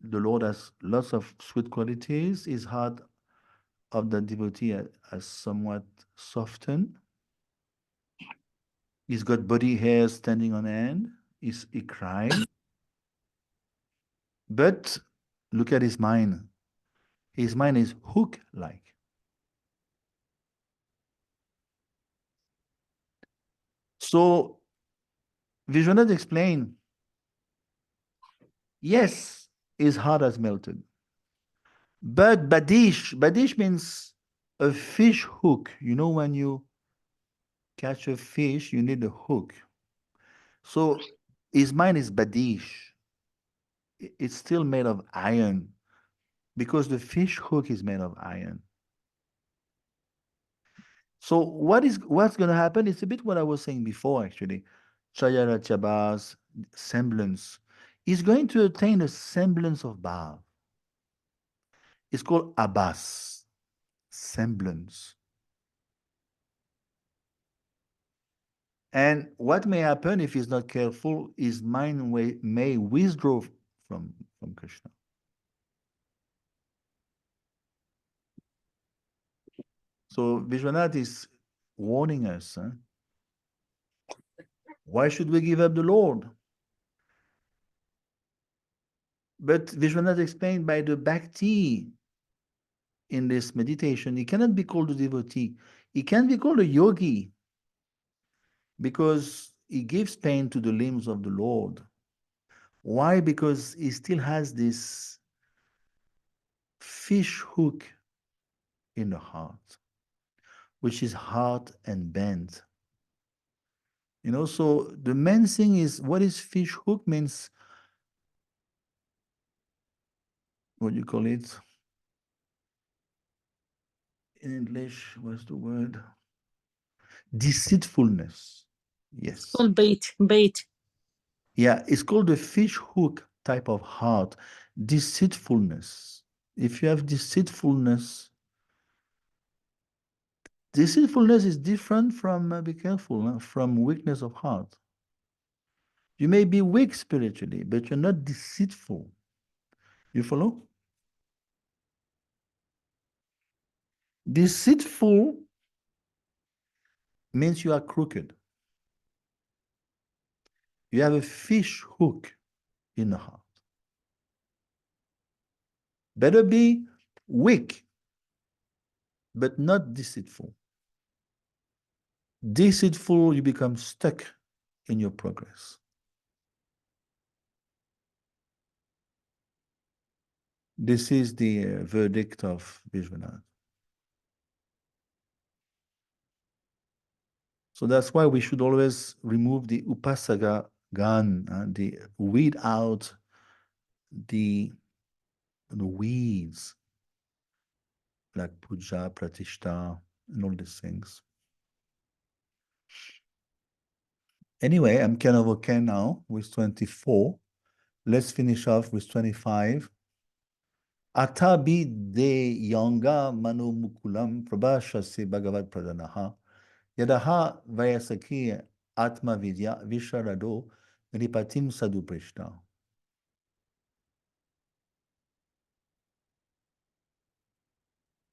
The Lord has lots of sweet qualities. His heart of the devotee has somewhat softened. He's got body hair standing on end. He cries. But look at his mind. His mind is hook-like. So Vishwanath explained, yes, his heart has melted. But Badish means a fish hook. When you catch a fish, you need a hook. So his mind is Badish. It's still made of iron because the fish hook is made of iron. So what's going to happen? It's a bit what I was saying before, actually. Chayara Chabas, semblance. He's going to attain a semblance of Bhav. It's called Abbas, semblance. And what may happen if he's not careful, his mind may withdraw from Krishna. So Vishwanath is warning us. Why should we give up the Lord? But Vishwanath explained by the bhakti in this meditation, he cannot be called a devotee. He can be called a yogi because he gives pain to the limbs of the Lord. Why? Because he still has this fish hook in the heart, which is hard and bent. So the main thing is, what is fish hook means, what do you call it? In English, what's the word? Deceitfulness. Yes. It's called bait. Yeah, it's called the fish hook type of heart. Deceitfulness. If you have deceitfulness is different from, be careful, from weakness of heart. You may be weak spiritually, but you're not deceitful. You follow? Deceitful means you are crooked. You have a fish hook in the heart. Better be weak, but not deceitful. Deceitful, you become stuck in your progress. This is the verdict of Vishwanath. So that's why we should always remove the upasaka gun, the weed out the weeds like puja, pratishta, and all these things. Anyway, I'm kind of okay now with 24. Let's finish off with 25. Atabi de yanga manu mukulam prabhashase bhagavad pradanaha yadaha vayasaki atma vidya visharado ripatim sadhu prishna.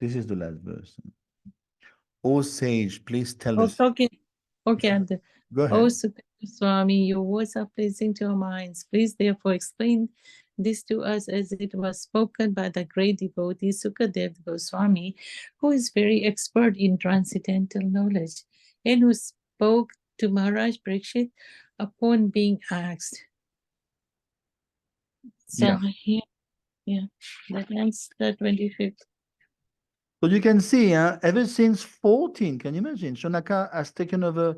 This is the last verse. O sage, please tell us. Okay, okay, Yeah. and Go O ahead. Sukadeva Swami, your words are pleasing to our minds. Please therefore explain this to us as it was spoken by the great devotee Sukadeva Goswami, who is very expert in transcendental knowledge and who spoke to Maharaj Parikshit upon being asked. So Yeah. here, that ends the 25th. So you can see, ever since 14, can you imagine? Shonaka has taken over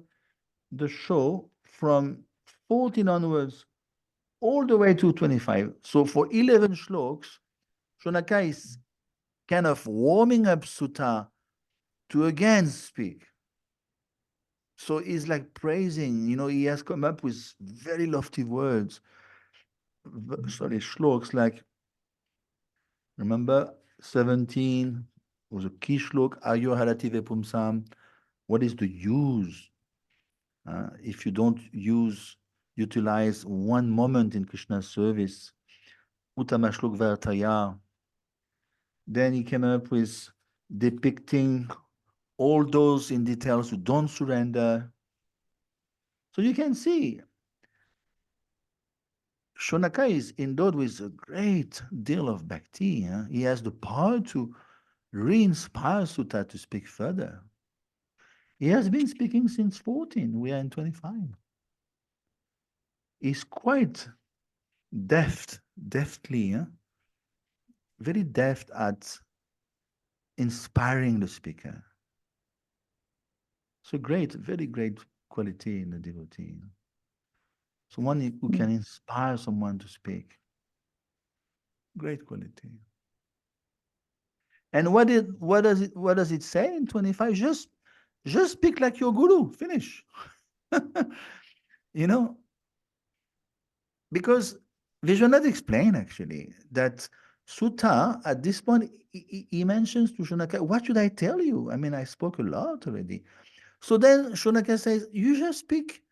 the show from 14 onwards all the way to 25. So for 11 shloks, Shonaka is kind of warming up Sutta to again speak. So he's like praising, he has come up with very lofty words. Sorry, shloks like, remember, 17 was a key shlok, Ayo Harati Vepumsam. What is the use? If you don't utilize one moment in Krishna's service, Uttama Shlok Vartaya. Then he came up with depicting all those in details who don't surrender. So you can see, Shonaka is endowed with a great deal of bhakti. He has the power to re-inspire Sutta to speak further. He has been speaking since 14. We are in 25. He's quite deftly, very deft at inspiring the speaker. So great, very great quality in the devotee. Someone who can inspire someone to speak. Great quality. And what does it say in 25? Just speak like your guru. Finish. Because Vishwanath explained actually that Sutta at this point he mentions to Shonaka, what should I tell you? I mean, I spoke a lot already. So then Shonaka says, you just speak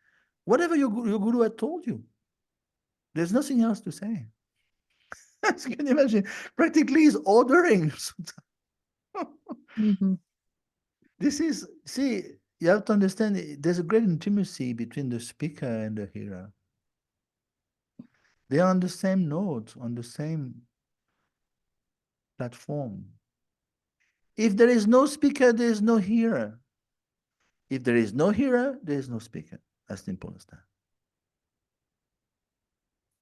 whatever your guru had told you. There's nothing else to say. As you can imagine, practically he's ordering Sutta. This is, see, you have to understand, there's a great intimacy between the speaker and the hearer. They are on the same note, on the same platform. If there is no speaker, there is no hearer. If there is no hearer, there is no speaker. As simple as that.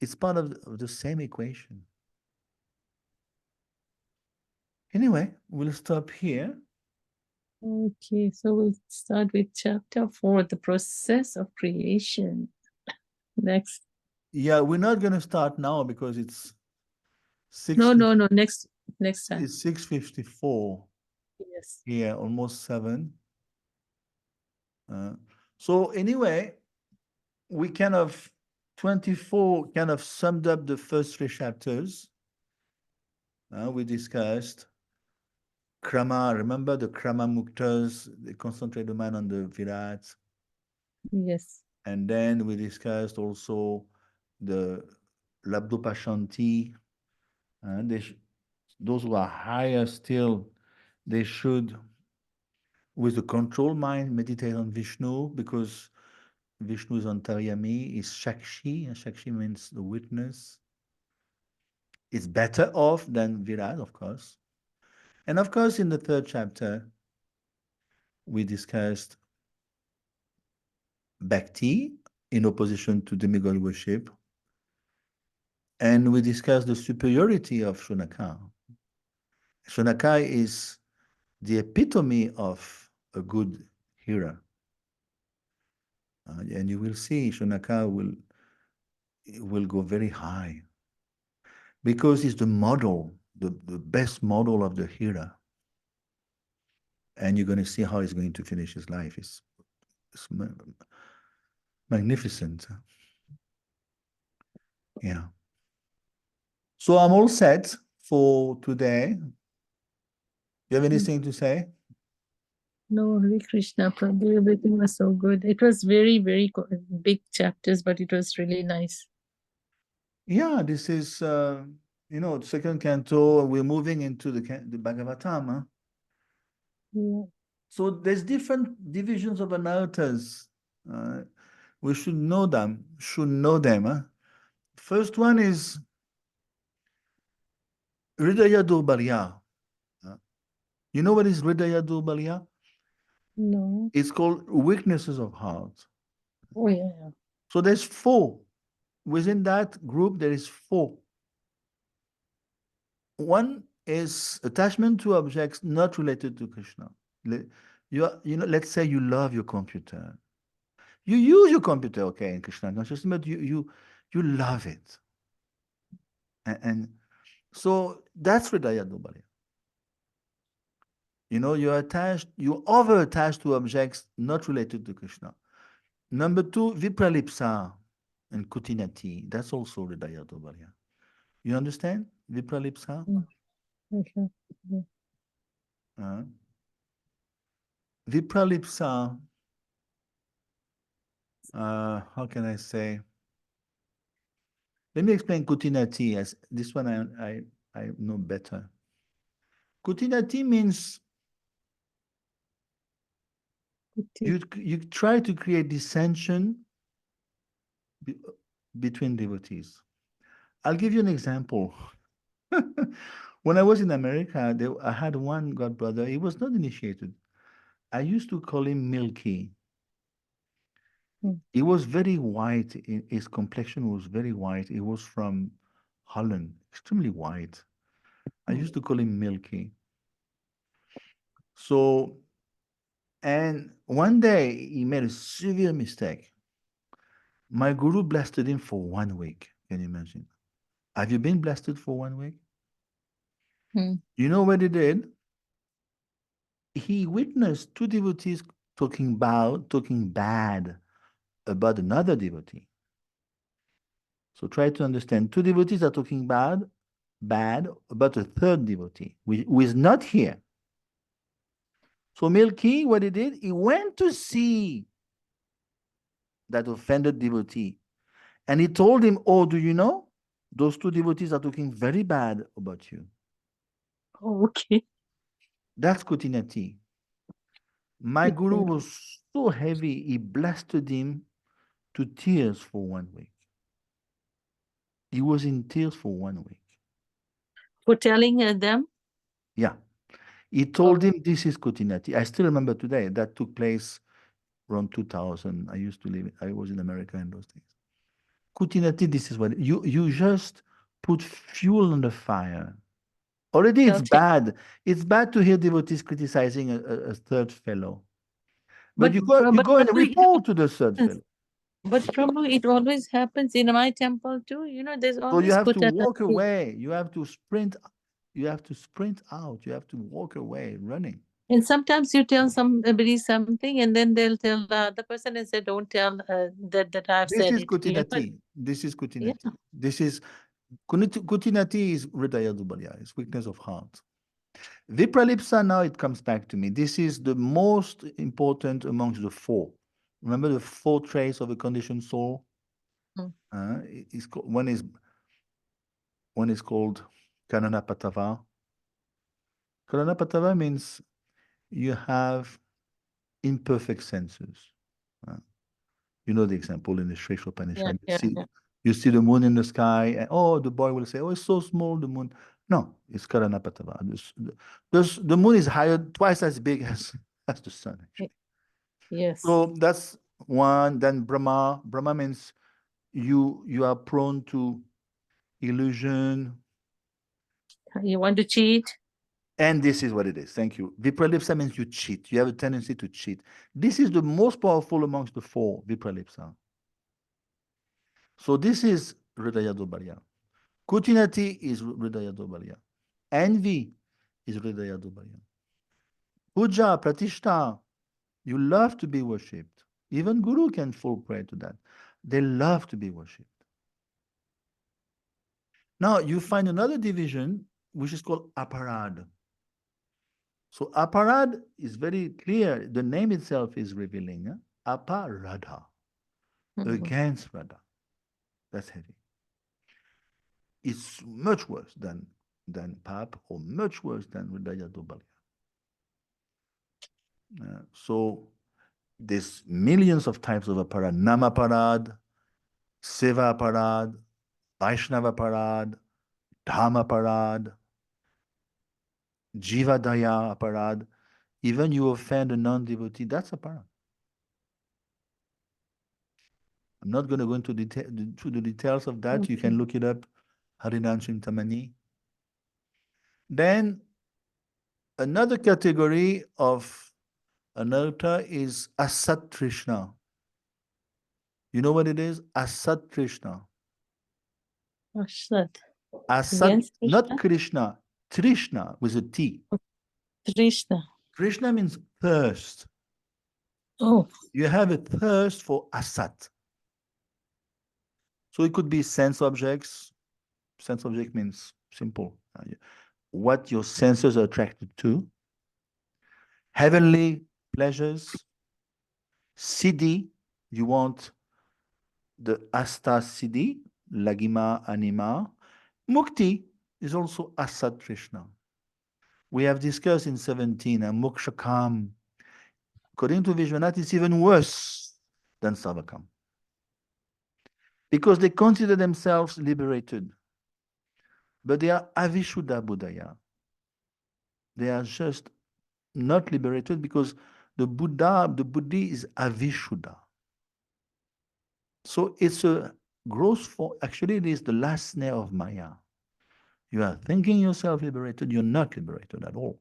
It's part of the same equation. Anyway, we'll stop here. Okay, so we'll start with chapter 4, the process of creation. Next. Yeah, we're not going to start now because it's No, next time. It's 6:54. Yes. Yeah, almost 7. So anyway, we kind of 24 kind of summed up the first 3 chapters. We discussed Krama. Remember the Krama Muktas? They concentrate the mind on the Virat. Yes. And then we discussed also the Labdopashanti. Those who are higher still, they should, with the control mind, meditate on Vishnu, because Vishnu is Antaryami, is Shakshi, and Shakshi means the witness. It's better off than Virat, of course. And of course, in the 3rd chapter, we discussed Bhakti in opposition to demigod worship. And we discussed the superiority of Shonaka. Shonaka is the epitome of a good hearer. And you will see Shonaka will go very high because he's the model, the best model of the hearer. And you're going to see how he's going to finish his life. It's magnificent. Yeah. So I'm all set for today. You have anything to say? No, Hare Krishna, Prabhu, everything was so good. It was very, very big chapters, but it was really nice. Yeah, this is, second canto. We're moving into the Bhagavatam. Huh? Yeah. So there's different divisions of anarthas. We should know them. Huh? First one is Hridaya Durbalya. You know what is Hridaya Durbalya? No. It's called weaknesses of heart. Oh, yeah. So there's 4. Within that group, there is 4. One is attachment to objects not related to Krishna. Let's say you love your computer. You use your computer, okay, in Krishna consciousness, but you love it. And so that's Hridaya Durbalya. You're over-attached to objects not related to Krishna. Number 2, Vipralipsa and Kutinati. That's also Hridaya Durbalya. You understand? Vipralipsa? Okay. Vipralipsa, how can I say? Let me explain Kutinati, as this one I know better. Kutinati means you try to create dissension between devotees. I'll give you an example. When I was in America, I had one godbrother. He was not initiated. I used to call him Milky. He was very white. His complexion was very white. He was from Holland, extremely white. I used to call him Milky. So, and one day he made a severe mistake. My guru blasted him for 1 week. Can you imagine? Have you been blasted for 1 week? You know what he did? He witnessed 2 devotees talking bad about another devotee. So try to understand. 2 devotees are talking bad about a third devotee who is not here. So Milky, what he did, he went to see that offended devotee. And he told him, oh, do you know? Those 2 devotees are talking very bad about you. Oh, okay. That's Kutinati. My guru was so heavy, he blasted him to tears for 1 week. He was in tears for 1 week. For telling them? Yeah. He told him this is Kutinati. I still remember today that took place around 2000. I was in America in those days. Kutinati, this is what you just put fuel on the fire. Already it's bad. It's bad to hear devotees criticizing a third fellow. But you go and report to the third fellow. But Prabhu, it always happens in my temple too. There's always. So you have to walk away. You have to sprint. You have to sprint out. You have to walk away, running. And sometimes you tell somebody something, and then they'll tell the other person and say, "Don't tell that I've said it." This is Kutinati. Yeah. This is Kutinati is Hridaya Durbalya, it's weakness of heart. Vipralipsa, now it comes back to me. This is the most important amongst the 4. Remember the 4 traits of a conditioned soul? One is called Kananapatava. Kananapatava means you have imperfect senses. You know the example in the Shresha Upanishad. You see the moon in the sky, and the boy will say, oh, it's so small, the moon. No, it's Karanapatava. The moon is higher, twice as big as the sun, actually. Yes. So that's one. Then Brahma. Brahma means you are prone to illusion. You want to cheat? And this is what it is. Thank you. Vipralipsa means you cheat. You have a tendency to cheat. This is the most powerful amongst the 4, Vipralipsa. So this is Hridaya Durbalya. Kutinati is Hridaya Durbalya. Envy is Hridaya Durbalya. Puja, Pratishta, you love to be worshipped. Even Guru can fall prey to that. They love to be worshipped. Now you find another division which is called aparad. So aparad is very clear. The name itself is revealing. Aparadha, Mhm. against Radha. That's heavy. It's much worse than Pap, or much worse than Hridaya Dobalya. So there's millions of types of aparad. Namaparad, Seva Parad, Vaishnava Parad, Dhamma Parad, Jiva Daya Parad. Even you offend a non-devotee, that's a parad. I'm not going to go into the details of that. You can Okay. look it up, Harinan Chintamani. Then another category of anartha is Asat Trishna. You know what it is? Asat Trishna. Asat. Asat, Against not Krishna? Krishna, Trishna with a T. Krishna. Krishna means thirst. Oh, You have a thirst for Asat. So it could be sense objects. Sense object means simple. What your senses are attracted to. Heavenly pleasures. Siddhi, you want the Asta Siddhi, Lagima Anima. Mukti is also Asat Trishna. We have discussed in 17, Mokshakam. According to Vishwanath, it's even worse than Savakam. Because they consider themselves liberated. But they are Avishuddha Buddhaya. They are just not liberated because the Buddhi is Avishuddha. So it's a gross form. Actually, it is the last snare of Maya. You are thinking yourself liberated, you're not liberated at all.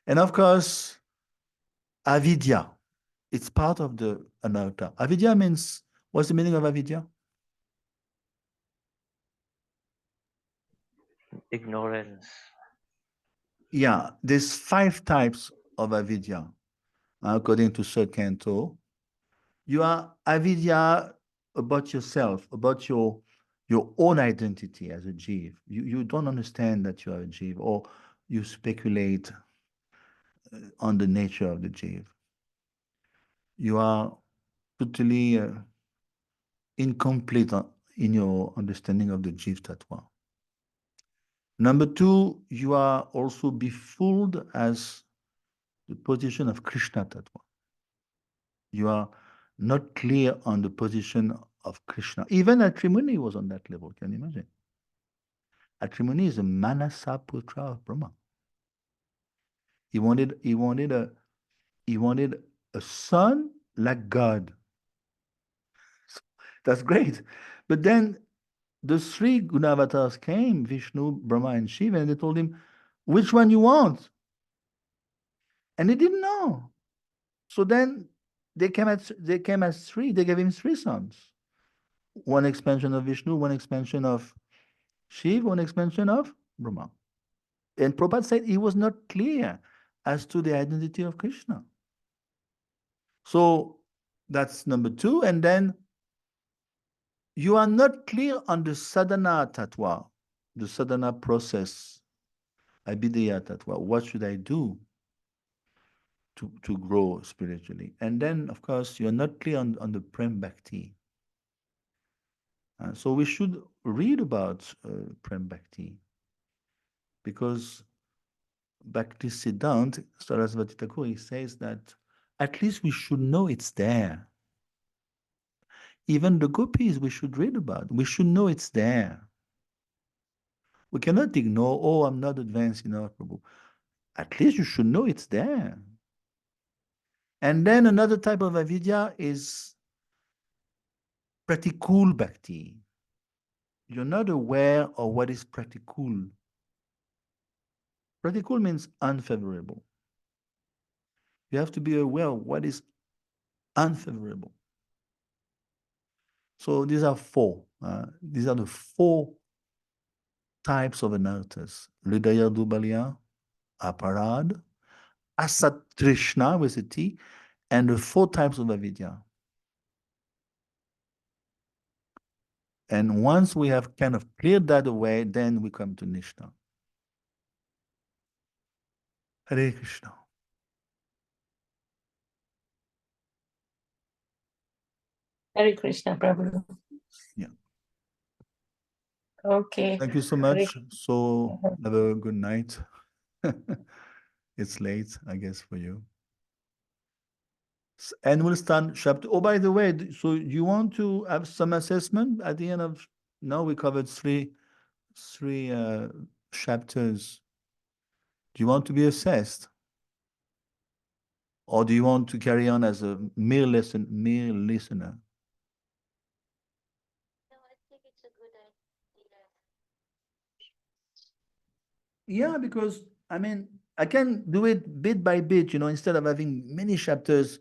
And of course, avidya, it's part of the anartha. Avidya means, what's the meaning of avidya? Ignorance. Yeah, there's 5 types of avidya, according to Third Canto. You are avidya about yourself, about your own identity as a jiva. You don't understand that you are a jiva, or you speculate on the nature of the jiva. You are totally incomplete in your understanding of the jiva tattva. Number 2, you are also befooled as the position of Krishna tattva. You are not clear on the position of Krishna. Even Atrimuni was on that level. Can you imagine? Atrimuni is a Manasa Putra of Brahma. He wanted a son like God. That's great. But then the 3 Gunavatars came, Vishnu, Brahma, and Shiva, and they told him, which one you want? And he didn't know. So then they came as 3. They gave him 3 sons. One expansion of Vishnu, one expansion of Shiva, one expansion of Brahma. And Prabhupada said he was not clear as to the identity of Krishna. So that's number 2. And then you are not clear on the sadhana tattva, the sadhana process, abhidaya tattva. What should I do to grow spiritually? And then, of course, you're not clear on the Prem Bhakti. So we should read about Prem Bhakti, because Bhakti Siddhant, Sarasvati Thakur, says that at least we should know it's there. Even the gopis we should read about. We should know it's there. We cannot ignore, oh, I'm not advanced enough, Prabhu. At least you should know it's there. And then another type of avidya is pratikul bhakti. You're not aware of what is pratikul. Pratikul means unfavorable. You have to be aware of what is unfavorable. So these are 4. These are the 4 types of anarthas. Hridaya Dubalya, Aparad, Asat Trishna with a T, and the 4 types of avidya. And once we have kind of cleared that away, then we come to Nishna. Hare Krishna. Hare Krishna, Prabhu. Yeah. Okay. Thank you so much. So have a good night. It's late, I guess, for you. And we'll start chapter. Oh, by the way, so you want to have some assessment at the end of? No, we covered three chapters. Do you want to be assessed, or do you want to carry on as a mere listener? No, I think it's a good idea. Yeah, because I mean, I can do it bit by bit, instead of having many chapters,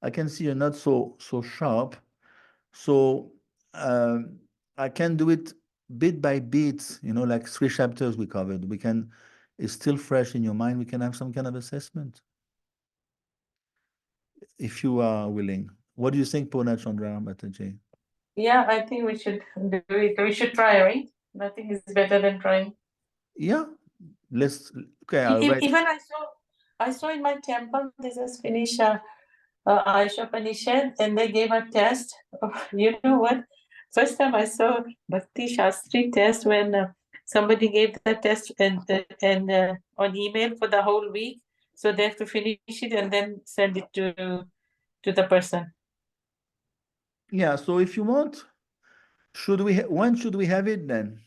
I can see you're not so sharp. So I can do it bit by bit, like 3 chapters we covered. It's still fresh in your mind. We can have some kind of assessment. If you are willing. What do you think, Purna Chandra Mataji? Yeah, I think we should do it. We should try, right? Nothing is better than trying. Yeah, okay, I'll write. Even I saw in my temple, this is finished Aisha Upanishad, and they gave a test. You know what? First time I saw Bhakti Shastri test when somebody gave the test and on email for the whole week, so they have to finish it and then send it to the person. Yeah, so if you want, when should we have it then?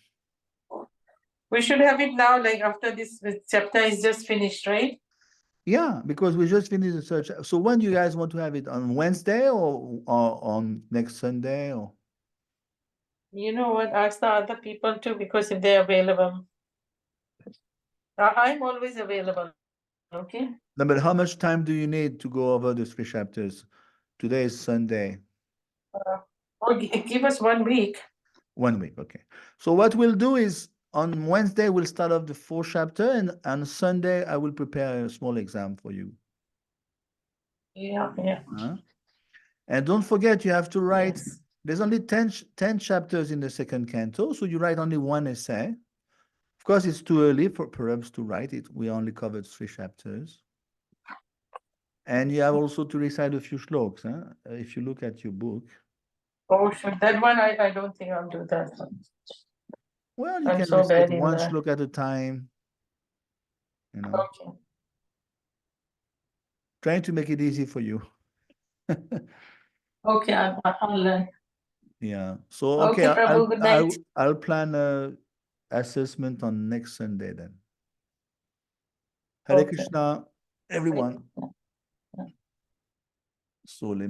We should have it now, like after this chapter is just finished, right? Yeah, because we just finished the search. So when do you guys want to have it? On Wednesday or on next Sunday? Or You know what? Ask the other people too, because if they're available. I'm always available. Okay. no, but how much time do you need to go over the 3 chapters? Today is Sunday. Or give us 1 week. 1 week, okay. So what we'll do is on Wednesday we'll start off the 4th chapter, and on Sunday I will prepare a small exam for you. Yeah. And don't forget, you have to write. Yes. There's only 10 chapters in the 2nd canto, so you write only 1 essay. Of course, it's too early for perhaps to write it. We only covered 3 chapters. And you have also to recite a few shlokas. If you look at your book. Oh, sure. That one, I don't think I'll do that. Well, you I'm can so recite bad in one that. shlok at a time. Okay. Trying to make it easy for you. Okay, I'll learn. Yeah. So Okay, okay, Prabhu, good night. I'll plan a assessment on next Sunday then. Hare Okay. Krishna, everyone. So